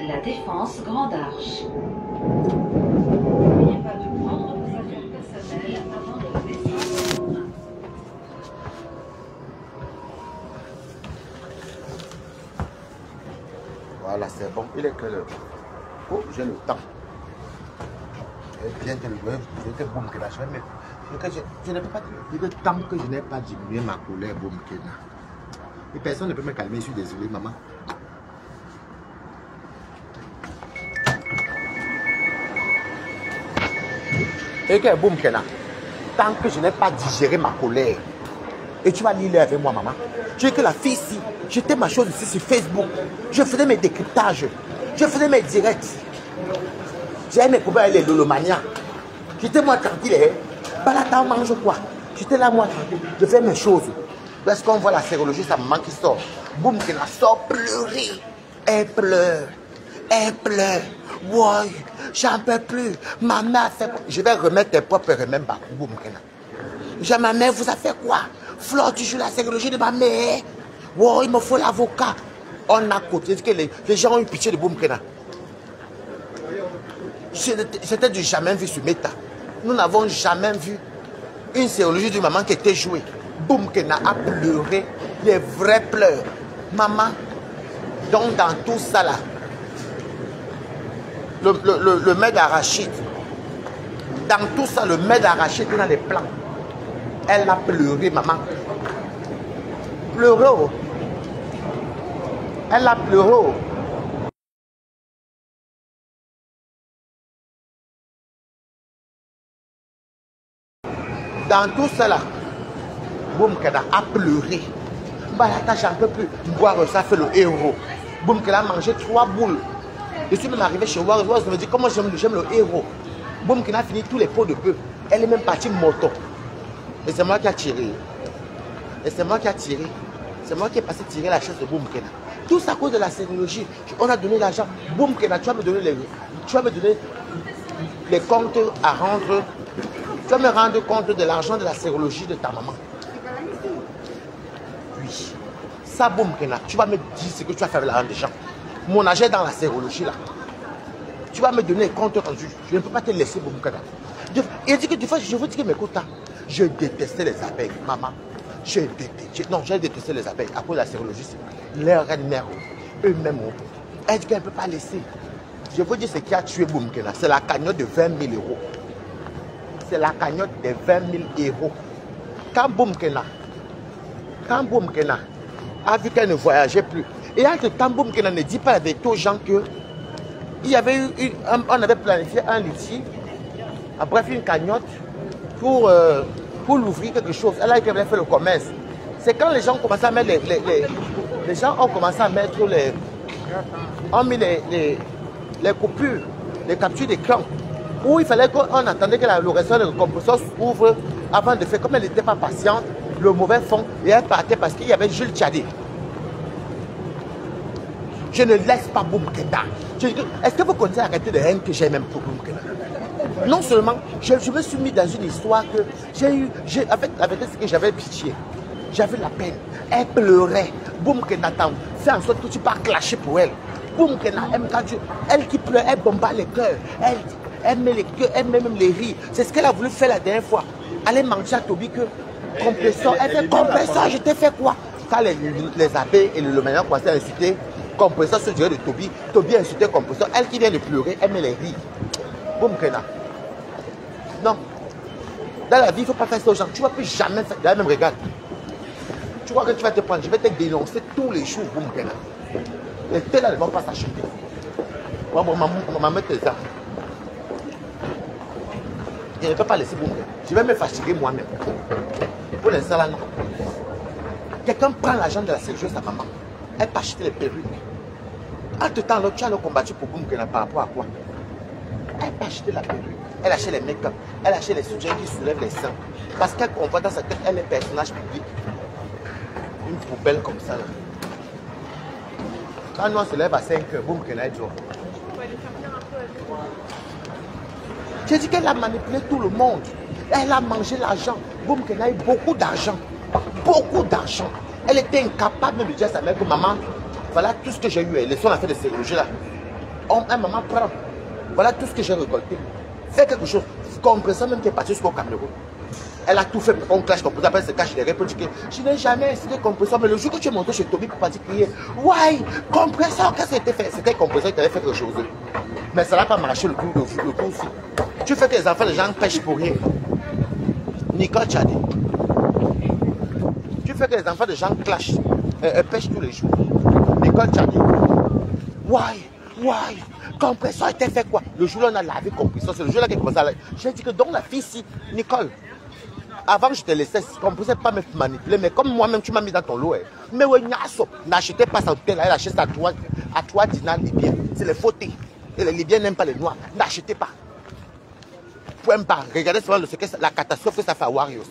La Défense Grande Arche. N'oubliez pas de prendre vos affaires personnelles avant de descendre. Voilà, c'est bon. Il est que le... Oh, j'ai le temps. Bien que le Boumkena, je ne peux pas dire tant que je n'ai pas diminué ma colère, Boumkena. Et personne ne peut me calmer, je suis désolé, maman. Et que Boumkena, tant que je n'ai pas digéré ma colère, et tu vas lire avec moi, maman. Tu dis que la fille ici, j'étais ma chose ici sur Facebook, je faisais mes décryptages, je faisais mes directs. J'ai mes copains avec les lolomanias. J'étais moi tranquille. Balata, on mange quoi? J'étais là moi tranquille. Je fais mes choses. Lorsqu'on voit la sérologie, sa maman qui sort. Boumkena sort pleurer. Elle pleure. Elle pleure. Ouais, j'en peux plus. Ma mère a fait quoi? Je vais remettre tes propres remèdes à Boumkena. Ma mère vous a fait quoi? Flore, tu joues la sérologie de ma mère. Ouais, il me faut l'avocat. On a côté que les gens ont eu pitié de Boumkena. C'était du jamais vu sur Meta. Nous n'avons jamais vu une sérologie d'une maman qui était jouée. Boumkena a pleuré, les vrais pleurs. Maman, donc dans tout ça là, le mec d'arachide, dans tout ça, le mec d'arachide dans les plans. Elle a pleuré, maman. Pleuré. Elle a pleuré. Dans tout cela, Boumkena a pleuré. Balata, j'en peux plus. Boire ça fait le héros. Boumkena a mangé 3 boules. Je suis même arrivé chez War. Je me dis comment j'aime le héros. Boumkena a fini tous les pots de bœuf. Elle est même partie moto. Et c'est moi qui a tiré. Et c'est moi qui a tiré. C'est moi qui ai passé tirer la chaise de Boumkena. Tout ça à cause de la sérologie. On a donné l'argent. Boumkena, tu vas me donner les comptes à rendre. Tu vas me rendre compte de l'argent de la sérologie de ta maman. Oui. Ça, Boumkena, tu vas me dire ce que tu vas faire avec l'argent des gens. Mon argent est dans la sérologie là. Tu vas me donner les comptes rendus. Je ne peux pas te laisser, Boumkena. Il dit que des fois, je vous dis que mes quotas, je détestais les abeilles, maman. J'ai détesté les abeilles à cause de la sérologie. Leur reine-mère, eux-mêmes. Elle dit qu'elle ne peut pas laisser. Je vous dis ce qui a tué Boumkena. C'est la cagnotte de 20 000 euros. C'est la cagnotte de 20 000 euros. Quand Boumkena a vu qu'elle ne voyageait plus, et quand Boumkena ne dit pas la vérité aux gens que il y avait eu on avait planifié un litige, bref une cagnotte pour l'ouvrir quelque chose. Elle a fait le commerce. C'est quand les gens ont commencé à mettre les gens ont commencé à mettre ont mis les coupures, les captures d'écran. Où il fallait qu'on attendait que le restaurant de compresseur ouvre avant de faire. Comme elle n'était pas patiente, le mauvais fond, et elle partait parce qu'il y avait Jules Tchadé. Je ne laisse pas Boumkena. Est-ce que vous connaissez la qualité de haine que j'ai même pour Boumkena? Non seulement, je me suis mis dans une histoire que j'ai eu, avec ce que j'avais pitié. J'avais la peine. Elle pleurait. Boumkena fait en sorte que tu pars clasher pour elle. Boumkena aime quand elle qui pleure, elle bombarde les cœurs. Elle met les cœurs, elle met même les rires. C'est ce qu'elle a voulu faire la dernière fois. Aller manger à Toby que compresseur. Elle fait compresseur, je t'ai fait quoi? Quand les abeilles et le lomaniac commençaient à insulter compresseur sur le dirait de Toby, Toby a insulté compresseur. Elle qui vient de pleurer, elle met les rires. Boumkena. Non. Dans la vie, il ne faut pas faire ça aux gens. Tu ne vas plus jamais faire. Là, même regarde. Tu crois que tu vas te prendre, je vais te dénoncer tous les jours, boum, Kena. Les télés ne vont pas s'acheter. Moi, maman, met tes armes. Je ne peux pas laisser boum. Je vais me fatiguer moi-même. Pour l'instant là, non. Quelqu'un prend l'argent de la sécurité de sa maman. Elle peut acheter les perruques. Entre temps, tu as le combattu pour boum, Kena par rapport à quoi? Elle peut acheter la perruque. Elle achète les make-up. Elle achète les soutiens qui soulèvent les seins. Parce qu'elle comprend dans sa tête, elle est personnage public. Une poubelle comme ça là. Quand nous on se lève à 5 h, boum, qu'elle a dit. J'ai dit qu'elle a manipulé tout le monde. Elle a mangé l'argent. Boum, qu'elle a eu beaucoup d'argent. Beaucoup d'argent. Elle était incapable de dire à sa mère que maman, voilà tout ce que j'ai eu. Laissons la fait de ces logis là. Maman prend. Voilà tout ce que j'ai récolté. Fais quelque chose. Compresseur même qui est parti jusqu'au Cameroun. Elle a tout fait pour qu'on clash compresseur. Après, elle se cache derrière pour dire que je n'ai jamais incité compresseur. Mais le jour que tu es monté chez Toby pour pas dire crier, ouais, compresseur, qu'est-ce que c'était fait? C'était compresseur qui avait fait quelque chose. Mais ça n'a pas marché le coup aussi. Tu fais que les enfants, les gens pêchent pour rien. Nicole Tchadi. Tu fais que les enfants, les gens clashent, pêchent tous les jours. Nicole Tchadi. Ouais. Compresseur était fait quoi? Le jour-là, on a lavé compresseur. C'est le jour-là qu'elle commençait à laver. J'ai dit que donc la fille, si, Nicole, avant que je te laissais, compresseur pas me manipuler, mais comme moi-même, tu m'as mis dans ton lot. Mais ouais, n'achetez pas ça hôtel, elle achète ça à toi, Dina, Libyen. C'est les fauteuils. Et les Libyens n'aiment pas les Noirs. N'achetez pas. Point pas. Regardez souvent la catastrophe que ça fait à Warriors.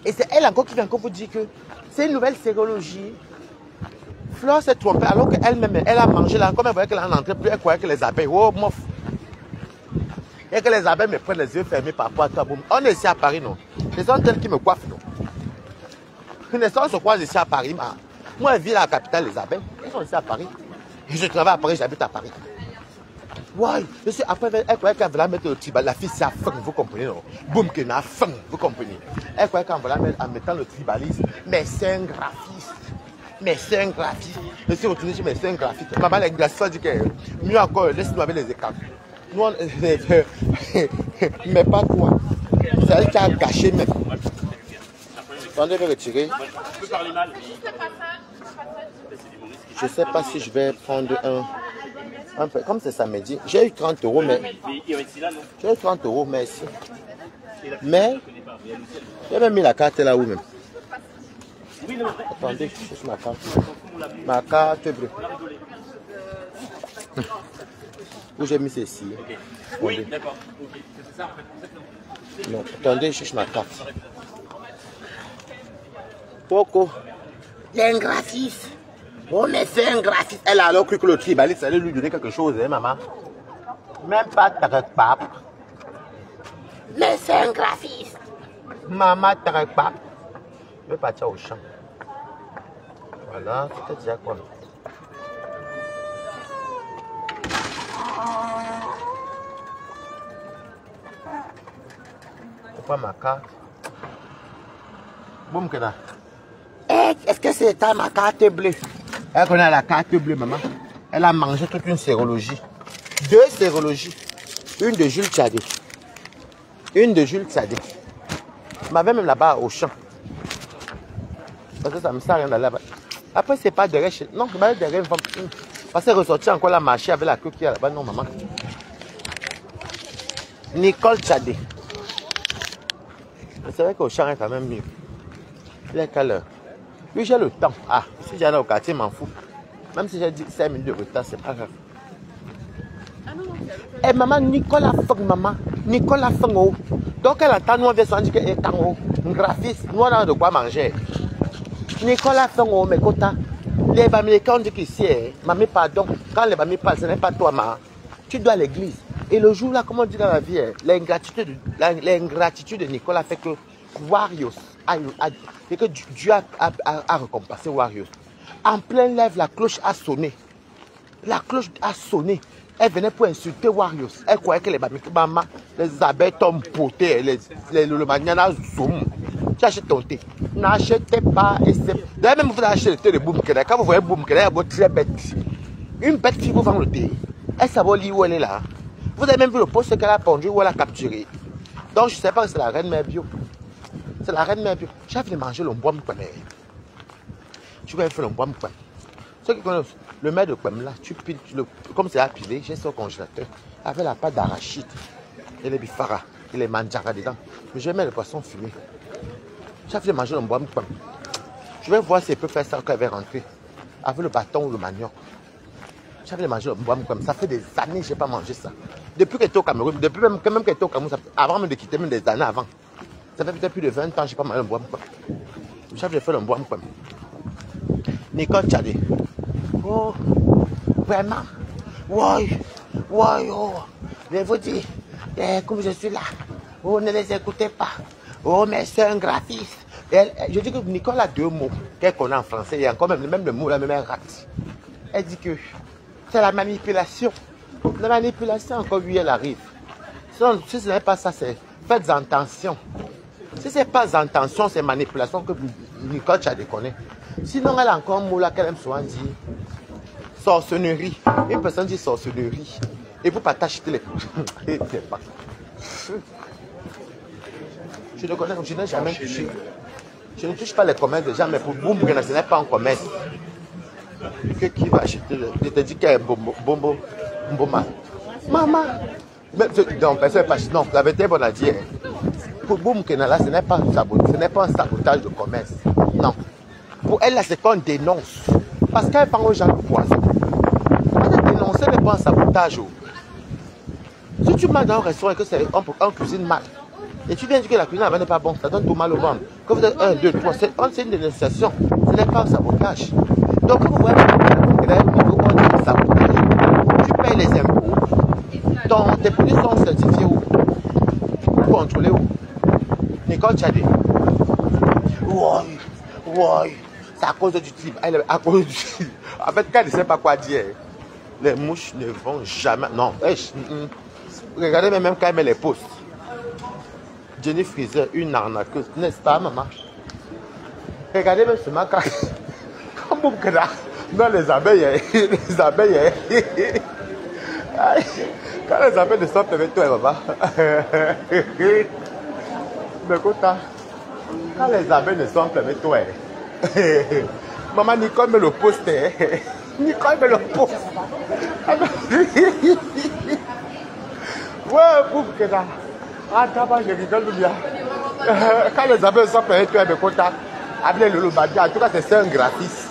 Et c'est elle encore qui vient encore vous dire que c'est une nouvelle sérologie. Flore s'est trompée alors qu'elle-même, elle a mangé là. Comme elle voyait qu'elle en entrait plus, elle croyait que les abeilles, oh mof. Et que les abeilles me prennent les yeux fermés par rapport à toi. Boum. On est ici à Paris, non? Ce sont elles qui me coiffent, non? Une on se croise ici à Paris. Moi, je vis à la capitale, les abeilles. Elles sont ici à Paris. Et je travaille à Paris, j'habite à Paris. Ouais, je suis après, elle croyait qu'elle voulait mettre le tribal. La fille, c'est à fond, vous comprenez, non? Boum, qu'elle a faim, vous comprenez? Elle croyait qu'elle voulait mettre en mettant le tribalisme. Mais c'est un graphiste. Mais c'est un graphiste. Je suis retourné chez mes c'est un graphiste. Maman, les graphistes dit que mieux encore, laisse-nous avec les écarts. Nous, on... mais pas toi. C'est elle qui a gâché même. Attendez, je vais retirer. Je ne sais pas si je vais prendre un peu. Comme c'est samedi, j'ai eu 30 €, mais. J'ai eu 30 €, merci. Mais. J'ai même mis la carte là où même. Attendez, je cherche ma carte. Ma carte bleue. Où j'ai mis ceci. Oui, d'accord. Non, attendez, je cherche ma carte. Pourquoi? Il y a un graphiste. Oh, mais c'est un graphiste. Elle a alors cru que le tribaliste allait lui donner quelque chose, hein, maman? Même pas ta pape. Mais c'est un graphiste. Maman, ta pape. Je vais partir au champ. Voilà, c'était déjà quoi? Je prends ma carte. Boum, que là. Est-ce que c'est ta ma carte bleue? Elle connaît la carte bleue, maman. Elle a mangé toute une sérologie. 2 sérologies. Une de Jules Tchadé. Une de Jules Tchadé. Je m'avais même là-bas au champ. Parce que ça me sert à rien d'aller là-bas. Après, c'est pas derrière chez... Non, c'est derrière. Parce que ressortir encore la marché avec la queue qui est là-bas. Non, maman. Nicole Tchadé. C'est vrai qu'au champ est quand même mieux. Il est quelle heure? Oui, j'ai le temps. Ah, si j'allais au quartier, je m'en fous. Même si j'ai dit 5 minutes de retard, c'est pas grave. Eh, maman, Nicolas Feng, maman. Nicolas Feng, oh. Donc, elle entend, nous, on vient se dire qu'elle est en haut. Un graphiste, nous, on a de quoi manger. Nicolas Feng, oh, mais quota. Les Américains, on dit qu'ici, mamie, pardon. Quand les mamies parlent, ce n'est pas toi, maman. Tu dois à l'église. Et le jour là, comme on dit dans la vie, l'ingratitude de Nicolas fait que Warriors, et que Dieu a récompensé Warriors. En plein live, la cloche a sonné. La cloche a sonné. Elle venait pour insulter Warriors. Elle croyait que les abeilles tombent potées, le magnana zoom. Tu achètes ton thé. N'achetez pas. D'ailleurs, même vous achetez le thé de Boum Kena. Quand vous voyez Boum Kena, elle est très bête. Une bête qui vous vend le thé. Elle savait lire où elle est là. Vous avez même vu le poste qu'elle a pendu, où elle a capturé. Donc je ne sais pas si c'est la reine mère bio. C'est la reine mère. J'ai fait manger le bois moukwem. Tu vas faire le bois moukwem. Ceux qui connaissent le mets de kwem là, tu piles, comme c'est à piler, j'ai ça au congélateur. Avec la pâte d'arachide et les bifara et les manjara dedans. Mais je vais mettre le poisson fumé. J'ai fait manger le bois moukwem. Je vais voir si elle peut faire ça quand elle va rentrer. Avec le bâton ou le manioc. J'avais mangé le bois comme ça fait des années que je n'ai pas mangé ça. Depuis qu'elle était au Cameroun, depuis même qu'elle était au Cameroun, avant même de quitter, même des années avant. Ça fait peut-être plus de 20 ans que je n'ai pas mangé le bois comme. J'avais fait le bois comme. Nicole Tchadé. Oh, vraiment. Oui, oui, oh. Je vous dis, comme je suis là, oh, ne les écoutez pas. Oh, mais c'est un graphiste. Je dis que Nicole a deux mots qu'elle connaît en français. Il y a encore même le mot, la même rate. Elle dit que c'est la manipulation. La manipulation, encore lui, elle arrive. Sinon, si ce n'est pas ça, c'est faites attention. Si ce n'est pas attention, c'est manipulation que Nicole Tchadé connaît. Sinon, elle a encore un mot là qu'elle aime souvent dire. Sorcellerie. Une personne dit sorcellerie. Et vous partagez les... Je ne connais, je n'ai jamais touché. Je ne touche pas les commerces des gens, mais pour Boum, ce n'est pas un commerce. Qui va acheter? Je te dis qu'il y a un bombo. Maman. Donc, personne pas. Non, la vérité, on a dit. Pour Boum Kenala, ce n'est pas un sabotage de commerce. Non. Pour elle, là, c'est qu'on dénonce. Parce qu'elle parle aux gens de poison. Elle dénonce, ce n'est pas un sabotage. Si tu manges dans un restaurant et que c'est on cuisine mal, et tu viens dire que la cuisine n'est pas bonne, ça donne tout mal au ventre. Quand vous êtes 1, 2, 3, c'est une dénonciation. Ce n'est pas un sabotage. Donc, vous voyez, tu payes les impôts, tes produits sont certifiés où? Contrôlés où? Nicole Tchadé. Oui, c'est à cause du type. À cause du type. En fait, quand elle ne sait pas quoi dire, les mouches ne vont jamais. Non, regardez même quand elle met les posts. Jenny Freezer, une arnaqueuse, n'est-ce pas, maman? Regardez même ce macaque. Comme non, les abeilles, quand les abeilles ne sont pas avec toi, maman. Mais quand les abeilles ne sont pas avec toi, maman Nicole met le poste. Nicole met le poste. Ouais, pour que là. Ah, d'abord, je rigole bien. Quand les abeilles sont pas avec toi, appelez le Lobadi. En tout cas, c'est un graphiste.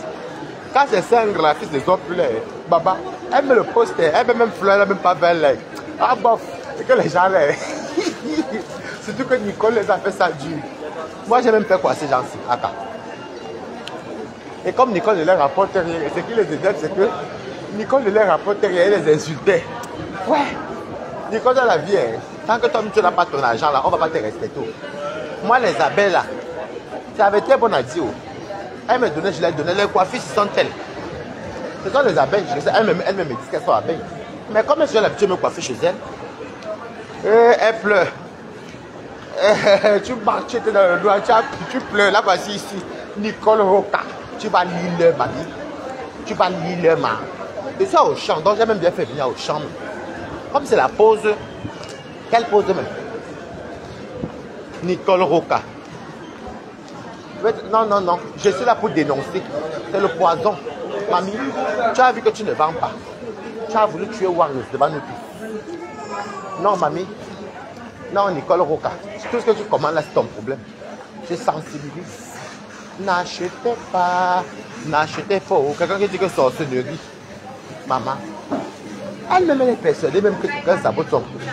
Quand c'est un graphiste, les autres plus Baba, elle met le poster, elle met même fleur, elle même pas belle. Ah bof, et que les gens là. Surtout que Nicole les a fait ça dur. Moi j'ai même fait quoi ces gens-ci. Et comme Nicole ne leur rapporte rien, ce qui les aide, c'est que Nicole ne leur rapporte rien, elle les insultait. Ouais, Nicole dans la vie, tant que toi tu n'as pas ton argent là, on ne va pas te respecter. Moi les abeilles là, ça avait été bon à dire. Elle me donnait, je leur donnais, les coiffures sont telles. Ce sont les abeilles, elle me dit qu'elles sont abeilles. Mais comme j'ai l'habitude de me coiffer chez elle, elle pleure. Tu marches, tu es dans le doigt, tu pleures. Là, voici ici, Nicole Roca. Tu vas lire leur mari. Tu vas lire leur mari. Et ça au champ, donc j'ai même bien fait venir au champ. Comme c'est la pause, quelle pause même? Nicole Roca. Non, non, non, je suis là pour dénoncer. C'est le poison. Mamie, tu as vu que tu ne vends pas. Tu as voulu tuer Wang devant nous tous. Non, mamie. Non, Nicole Roca. Tout ce que tu commandes là, c'est ton problème. Je sensibilise. N'achetez pas. N'achetez pas. Quelqu'un qui dit que c'est sorcellerie. Maman. Elle me met persuadée même que quelqu'un sabote son produit.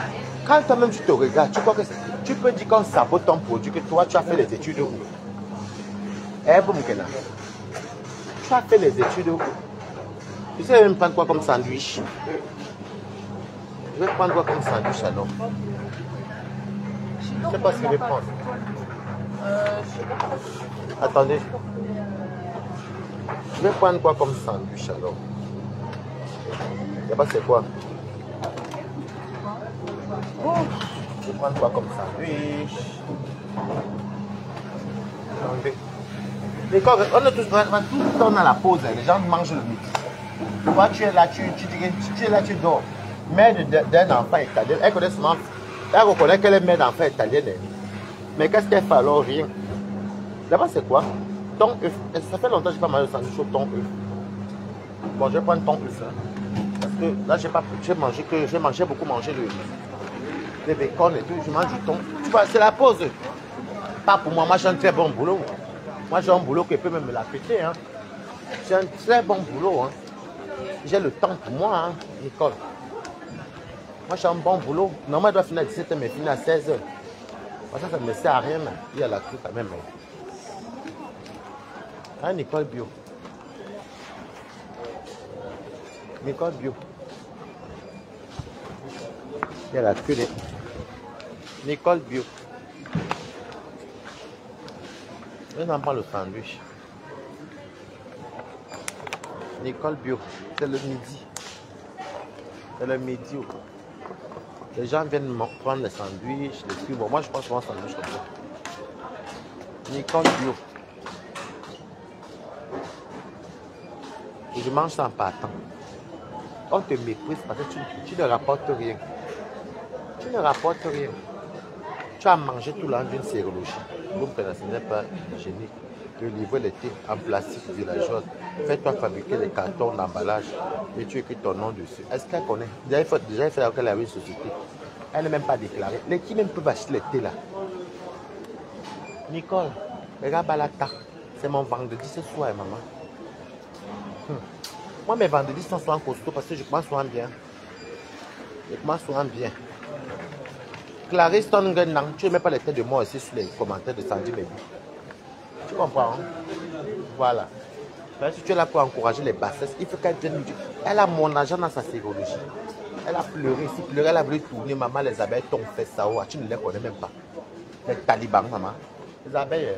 Quand toi-même tu te regardes, tu crois que tu peux dire qu'on sabote ton produit, que toi tu as fait les études où? Eh, bon, tu as fait les études où? Tu sais même prendre quoi comme sandwich? Je vais prendre quoi comme sandwich alors? Je ne sais pas ce que je vais prendre. Attendez. Je vais prendre quoi comme sandwich alors? Je ne sais pas c'est quoi. Je vais prendre quoi comme sandwich? Attendez. On est tous tout dans la pause, les gens mangent le midi. Toi tu es là, tu es là, tu dors. Mère d'un enfant italien, elle connaît souvent, elle reconnaît qu'elle est mère d'enfant italienne. Mais qu'est-ce qu'elle fait alors? Rien. D'abord, c'est quoi? Thon œuf. Ça fait longtemps que je n'ai pas mangé le sandwich au thon œuf. Bon, je vais prendre thon œuf. Hein. Parce que là, j'ai beaucoup mangé le bacon et tout. Je mange du thon. Tu vois, c'est la pause. Pas pour moi. Moi, j'ai un très bon boulot. Moi, j'ai un boulot qui peut même me la péter. Hein. J'ai un très bon boulot. Hein. J'ai le temps pour moi, hein, Nicole. Moi, j'ai un bon boulot. Normalement, je dois finir à 17h, mais finir à 16h. Ça ne me sert à rien. Mais il y a la queue quand même. Hein, Nicole Bio. Nicole Bio. Il y a la queue. Nicole Bio. Je n'en prends le sandwich. Nicole Bio. C'est le midi. C'est le midi. Les gens viennent prendre les sandwichs, les fruits. Bon, moi, je prends souvent un sandwich comme ça. Nicole Bio. Et je mange ça en partant. On te méprise parce que tu ne rapportes rien. Tu ne rapportes rien. Tu as mangé tout l'an d'une sérologie. Vous ce n'est pas hygiénique. De livrer les thés en plastique villageoise. Fais-toi fabriquer des cartons d'emballage et tu écris ton nom dessus. Est-ce qu'elle connaît? Déjà, il fait qu'elle avait une société. Elle n'est même pas déclarée. Les qui même peuvent acheter les thés là? Nicole, regarde Balata. C'est mon vendredi ce soir, maman. Moi, mes vendredis sont souvent costauds parce que je commence souvent bien. Je commence souvent bien. Clarisse Tongenang, tu ne mets pas les têtes de moi aussi sur les commentaires de Sandy Baby. Tu comprends, hein? Voilà. Si tu es là pour encourager les bassesses, il faut qu'elle vienne. Elle a mon argent dans sa sérologie. Elle a pleuré ici, pleuré, elle a voulu tourner. Maman, les abeilles t'ont fait ça. Tu ne les connais même pas. Les talibans, maman. Les abeilles,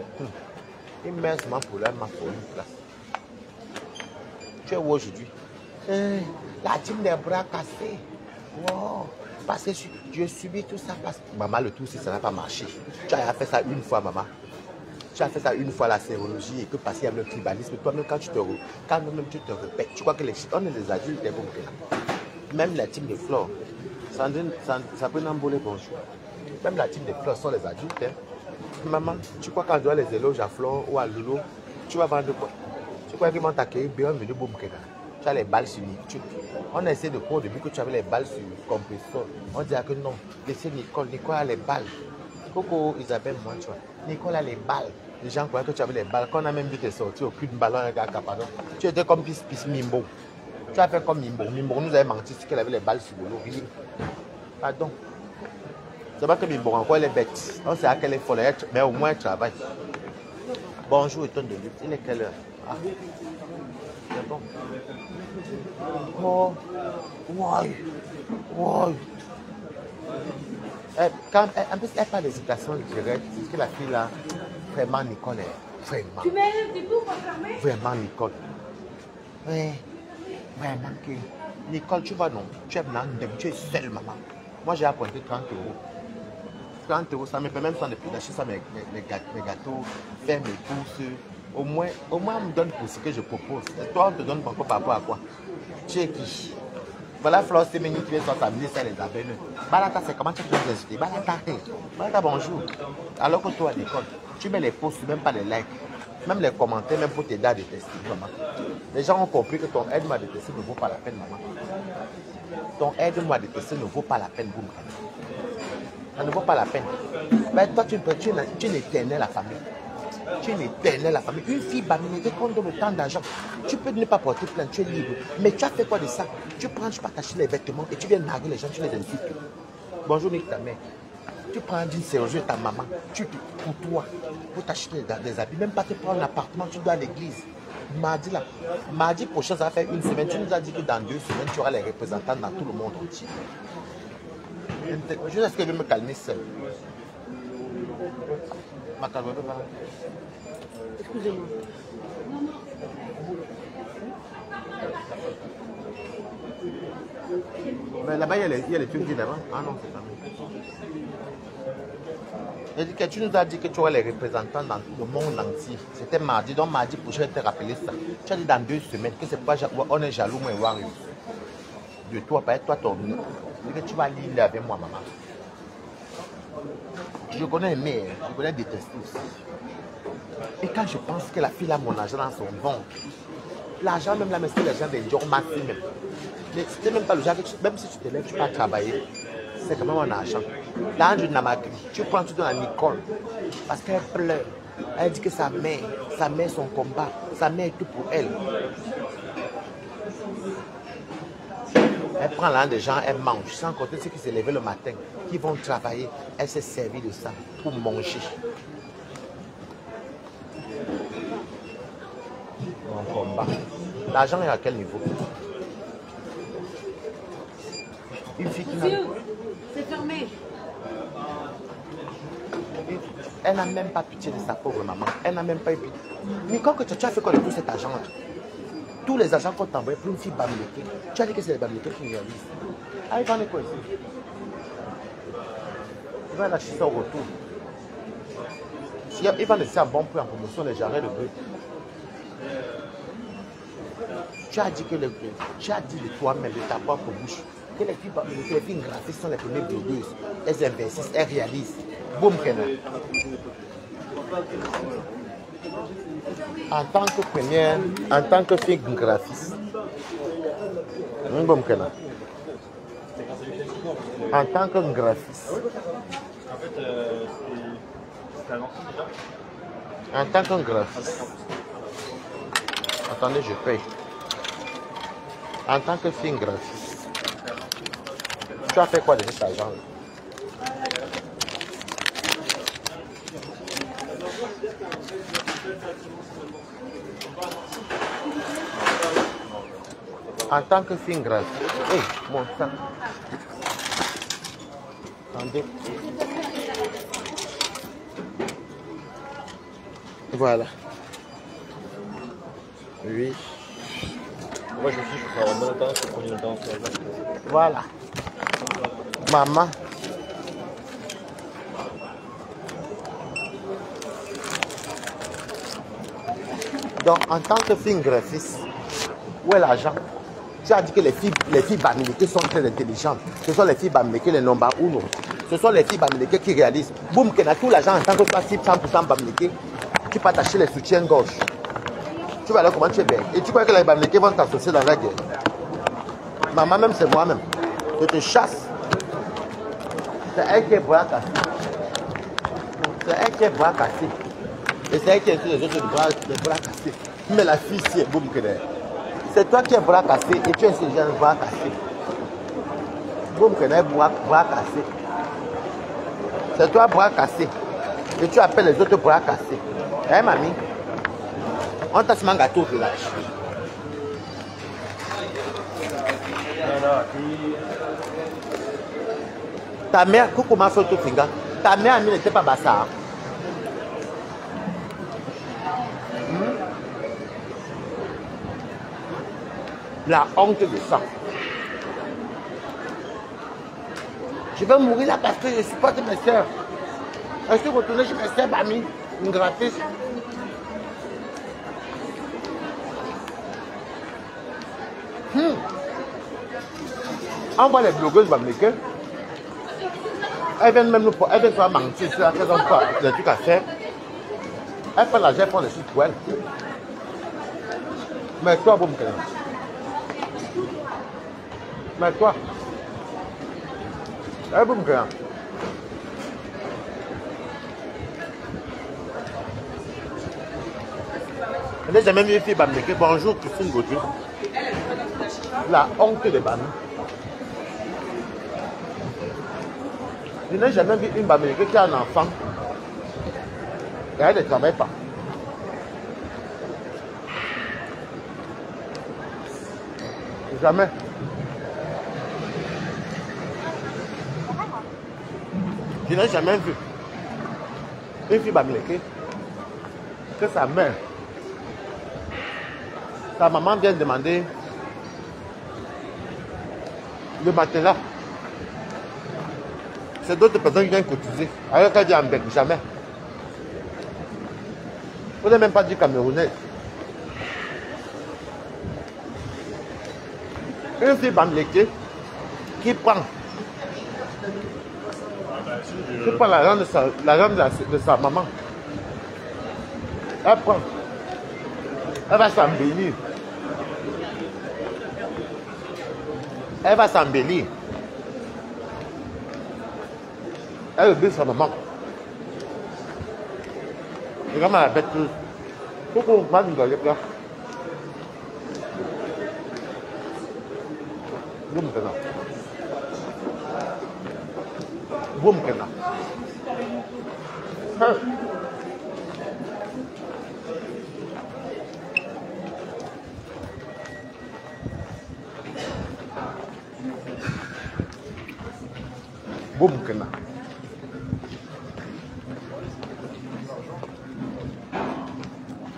ils meurent seulement pour leur pour une place. Tu es où aujourd'hui? La team des bras cassés. Wow. Parce que j'ai subi tout ça. Parce que maman, le tout, si ça n'a pas marché. Tu as fait ça une fois, maman. Tu as fait ça une fois la sérologie et que parce qu'il y a le tribalisme, toi-même quand même tu te répètes, tu crois que on est des adultes, bon, même la team de Flore, ça peut n'emboler bonjour. Même la team de Flore sont les adultes. Hein. Maman, tu crois qu'on doit les éloges à Flore ou à Lolo, tu vas vendre quoi? Tu crois qu'ils vont t'accueillir bien venu boum. Tu as les balles sur YouTube. On a essayé de croire au début que tu avais les balles sur le compresseur. On disait que non, laissez Nicole a les balles. Coco, Isabelle, moi, tu vois. Nicole a les balles. Les gens croyaient que tu avais les balles. Quand on a même vu tes sorties, aucune ballon avec un capadon. Tu étais comme Pis Mimbo. Tu as fait comme Mimbo. Mimbo nous avait menti sur qu'elle avait les balles sur le lot. Pardon. C'est pas que Mimbo, encore elle est bête. On sait à quelle est folle, mais au moins elle travaille. Bonjour, et tonne de lutte. Il est quelle heure? Ah. C'est bon. Oh. Ouais. Ouais. Quand elle parle d'hésitation directe, c'est que la fille là, vraiment Nicole est vraiment. Tu mets du tout pour fermer? Vraiment Nicole. Oui, vraiment que. Nicole, tu vas non, tu es seule maman. Moi j'ai apporté 30 euros. 30 euros, ça me permet même d'acheter ça mes gâteaux, faire mes courses. Au moins on me donne pour ce que je propose. Et toi, on te donne encore par rapport à quoi? Tu es qui? Voilà Flore Semeni qui vient s'amener ça les abeilles. Balata, c'est comment tu peux les ajouter? Balata, bonjour. Alors que toi à l'école, tu mets les posts, même pas les likes, même les commentaires, même pour t'aider à détester, maman. Les gens ont compris que ton aide-moi à détester ne vaut pas la peine, maman. Ton aide-moi à détester ne vaut pas la peine, boum. Ça ne vaut pas la peine. Mais toi, tu es l'éternel, la famille. Tu es l'éternel, la famille. Une fille baminée, qu'on donne autant d'argent. Tu peux ne pas porter plainte, tu es libre. Mais tu as fait quoi de ça? Tu prends, tu partages les vêtements et tu viens narguer les gens, tu les insultes. Bonjour, Nick, ta mère. Tu prends d'une sérieuse ta maman. Pour toi, pour t'acheter des habits. Même pas te prendre un appartement, tu dois à l'église. Mardi prochain, ça va faire une semaine. Tu nous as dit que dans 2 semaines, tu auras les représentants dans tout le monde entier. Je sais ce que je vais me calmer seul. Excusez-moi. Mais là-bas, il y a les trucs d'avant. Ah non, c'est pas mal. Tu nous as dit que tu aurais les représentants dans le monde entier. C'était mardi, donc mardi prochain, je vais te rappeler ça. Tu as dit dans 2 semaines que c'est pas on est jaloux, moi et Wario. De toi, pas être toi, ton. Que tu vas lire avec moi, maman. Je connais aimer, je connais détester aussi. Et quand je pense que la fille a mon argent dans son ventre, l'argent même là, mais c'est l'argent des gens massifs même. Mais c'était même pas le genre que même si tu te lèves, tu peux pas travailler. C'est quand même un argent. L'argent d'une Namakri, tu prends, tu donnes à Nicole. Parce qu'elle pleure. Elle dit que sa mère son combat. Sa mère est tout pour elle. Elle prend l'argent des gens, elle mange. Sans compter ceux qui se lèvent le matin, qui vont travailler. Elle s'est servie de ça pour manger. Mon combat. L'argent est à quel niveau? Une fille qui n'a... C'est fermé. Elle n'a même pas pitié de sa pauvre maman. Elle n'a même pas eu pitié. Nicole, que tu as fait quoi de tout cet argent-là? Tous les argents qu'on t'a envoyé pour une fille bamléquée. Tu as dit que c'est les bamléqués qui réalisent. Ah, il va en quoi ici? Il va l'acheter au retour. Il va laisser un bon prix en promotion les jarrets de bœuf. Tu as dit que tu as dit de toi-même, de ta propre bouche, que les filles graphistes sont les premières blogueuses. Elles investissent, elles réalisent. Boum, Kena. En tant que première, en tant que fille graphiste. Boum, Kena. En tant que graphiste. En fait, c'est un ancien déjà. En tant que graphiste. Attendez, je paye. En tant que fille graphiste. Tu as fait quoi de cet argent-là? En tant que fille graphiste. Hé, mon sang. Attendez. Voilà. Oui. Moi, je me suis dit que ça va en même temps, c'est pour le temps. Voilà. Maman. Donc, en tant que fille graphiste, où est l'argent? Tu as dit que les filles bamileke sont très intelligentes. Ce sont les filles bamileke, les nombres uno. Ce sont les filles bamileke qui réalisent. Boum, qu'il y a tout l'argent en tant que toi, 100% bamileke, tu peux t'acheter les soutiens-gorge. Tu vas là comment tu es bien. Et tu crois que les bamileke vont t'associer dans la guerre? Maman, même c'est moi-même. Je te chasse. C'est elle qui est bras cassé. C'est elle qui est bras cassé. Et c'est elle qui est sur les autres bras cassés. Mais la fille, c'est boum, c'est toi qui es bras cassé et tu es ce genre bras cassé. Boum, bras cassé. C'est toi bras cassé. Et tu appelles les autres bras cassés. Eh, mamie? On t'a fait un gâteau au village. Ta mère, coucou ma photo finga. Ta mère, Amie, n'était pas bassa. La honte de ça. Je vais mourir là parce que je supporte mes soeurs. Je suis retourné chez mes soeurs, Bami, une graphiste. On voit les blogueuses bamlékées. Elles viennent même nous elles viennent faire mentir sur la raison de des trucs à faire. Elles prennent l'argent, elles prennent les choses pour elles. Mais toi, bon, mais toi, eh, bon, je n'ai jamais vu une fille bamlékée. Bonjour, Christine Gauthier. La honte des bamés. Je n'ai jamais vu une bamlékée qui a un enfant et elle ne travaille pas. Jamais. Je n'ai jamais vu une fille bamlékée que sa mère, sa maman vient demander le matelas. C'est d'autres personnes qui viennent cotiser. Alors qu'elle dit en bec, jamais. Vous n'avez même pas dit camerounais. Une fille bamlékée qui prend Je prends l'argent de sa maman. Elle prend. Elle va s'embellir. Elle va s'embellir. Elle obéit sa maman. Et comment la bête plus. Pourquoi on va nous donner là? Boum maintenant. Boum maintenant. Boum maintenant.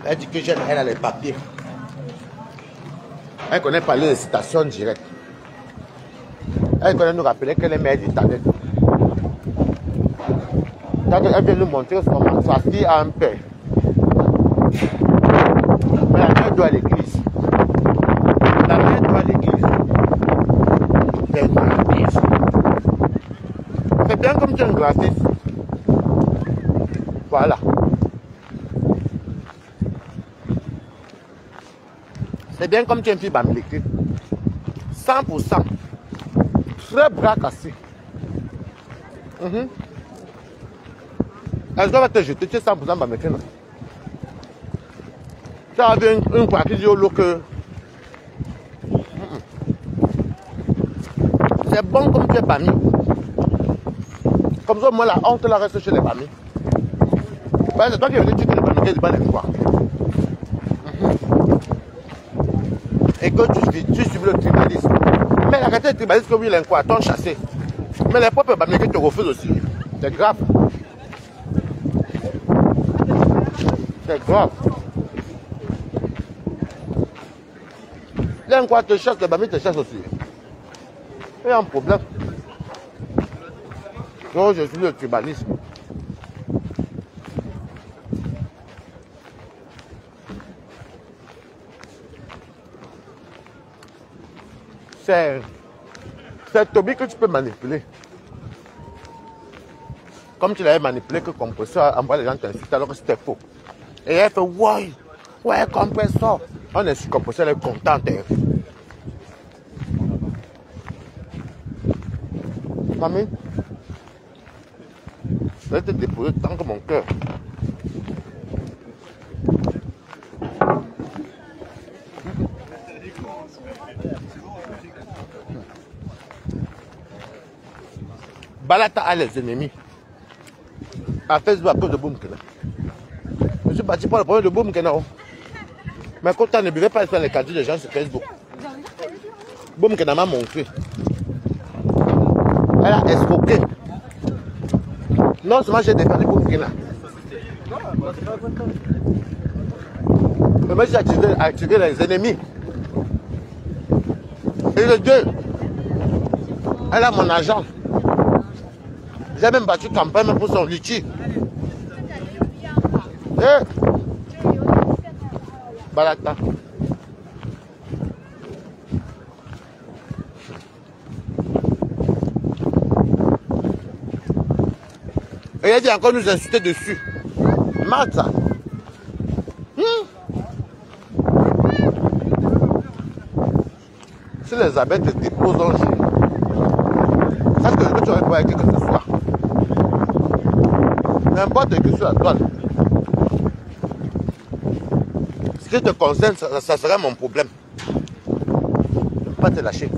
Elle dit que elle a les papiers. Elle connaît pas les citations directes. Elle connaît nous rappeler qu'elle est mère d'Italie. Elle vient nous montrer comment sa fille a un père. Mais la mère doit à l'église. La mère doit à l'église. C'est bien comme tu es un gratis. Voilà. C'est bien comme tu es une fille bamileke. 100%. Très bras cassé. Elle doit te jeter, tu es 100% bamileke. Tu as vu une fois qui dit au lot que. C'est bon comme tu es bami. Comme ça, moi, la honte la reste chez les bamis. C'est toi qui es venu dire que les bamileke ne pas les voir. Et que tu subis le tribalisme. Mais la réalité du tribalisme, que oui, il est quoi, t'ont chassé. Mais les propres bamileke te refusent aussi. C'est grave. C'est grave. Les quoi te chassent, les bamileke te chassent aussi. Il y a un problème. Donc je suis le tribalisme. C'est Toby que tu peux manipuler. Comme tu l'avais manipulé que compresseur envoie les gens t'insulter alors que c'était faux. Et elle fait ouais, compresseur. On est sur compresseur, elle est contente. Mamie, je vais te déposer tant que mon cœur. Balata a les ennemis. À Facebook à cause de Boumkena. Je suis parti pour le problème de Boumkena. Mais quand on ne buvait pas les cadeaux des gens sur Facebook. Boumkena m'a montré. Elle a escroqué. Non seulement j'ai défendu Boumkena. Mais moi j'ai activé les ennemis. Et le 2, elle a mon argent. J'ai même battu campagne pour son litchi. Balata. Et elle dit encore nous insulter dessus. Martha. Si les abeilles te déposent en jeu, est-ce que tu aurais pu avec quelque chose? N'importe qui sur la toile. Ce qui te concerne, ça serait mon problème. Je ne peux pas te lâcher.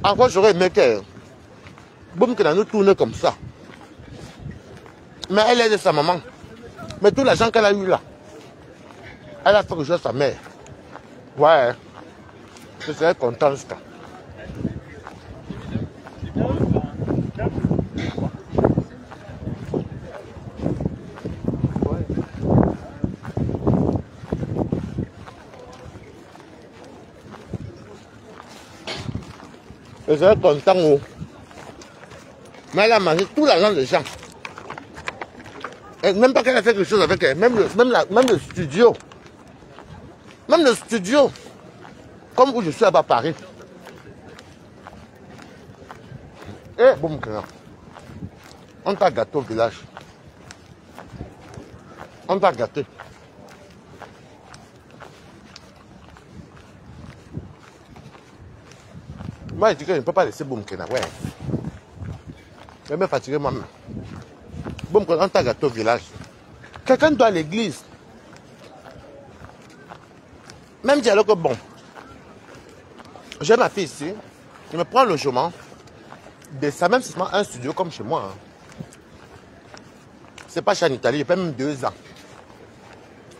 Encore j'aurais aimé que Boumkena nous tourne comme ça. Mais elle est de sa maman. Mais tout l'argent qu'elle a eu là, elle a fait que je sa mère. Ouais. Je serais content de ça. Je serais content. Oh. Mais elle a mangé tout l'argent des gens. Et même pas qu'elle a fait quelque chose avec elle. Même le studio. Même le studio. Comme où je suis à Paris. Eh, bon, on t'a gâté au village. On t'a gâté. Moi, je dis que je ne peux pas laisser Boumkena. Ouais. Je vais me fatiguer moi-même. Boumkena, on t'a gâté au village. Quelqu'un doit à l'église. Même dialogue que bon. J'ai ma fille ici. Je me prends le logement. De ça, même si c'est un studio comme chez moi. Hein. C'est pas chez en Italie, j'ai fait même 2 ans.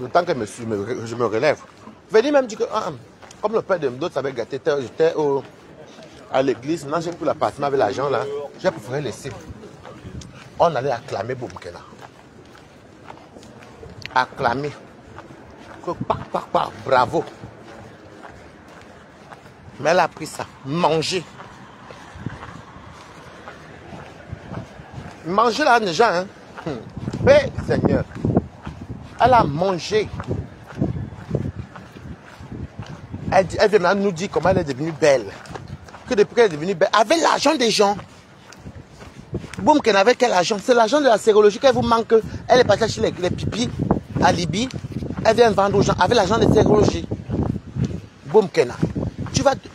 Le temps que je me relève. Venez même dire que, comme le père de d'autres avait gâté, j'étais à l'église, maintenant j'ai pris l'appartement avec l'argent là, j'ai préféré laisser. On allait acclamer Boumkena. Acclamer. Bravo. Mais elle a pris ça, manger. Manger là déjà, hein. Mais Seigneur, elle a mangé. Elle vient maintenant nous dire comment elle est devenue belle. Que depuis qu'elle est devenue belle, avec l'argent des gens. Boumkena avec quel argent? C'est l'argent de la sérologie qu'elle vous manque. Elle est partie chez les pipis à Libye. Elle vient vendre aux gens avec l'argent de la sérologie. Boumkena.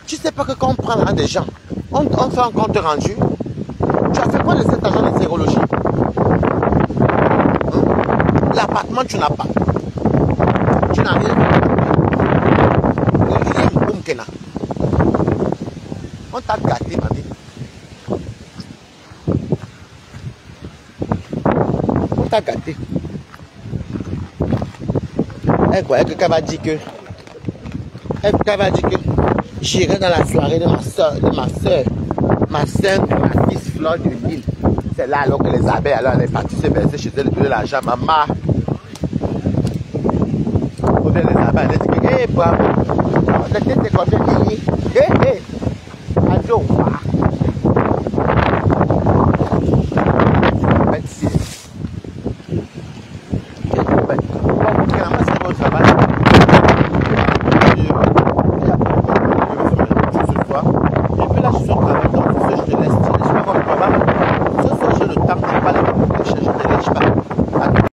Tu sais pas que quand on prend l'argent des gens, on fait un compte rendu. Tu as fait quoi de cet argent de sérologie? L'appartement, tu n'as pas. Tu n'as rien. Boumkena. On t'a gâté, ma vie. On t'a gâté. Elle croyait que qu'elle va dire que. Elle va dire que j'irai dans la soirée de ma soeur, ma soeur, ma fils Fleur de Lille. C'est là alors que les abeilles, alors elle est partie se verser chez elle, donner l'argent, maman. Au les abeilles, elle dit que, bravo, c'est combien de hé, hé, adieu,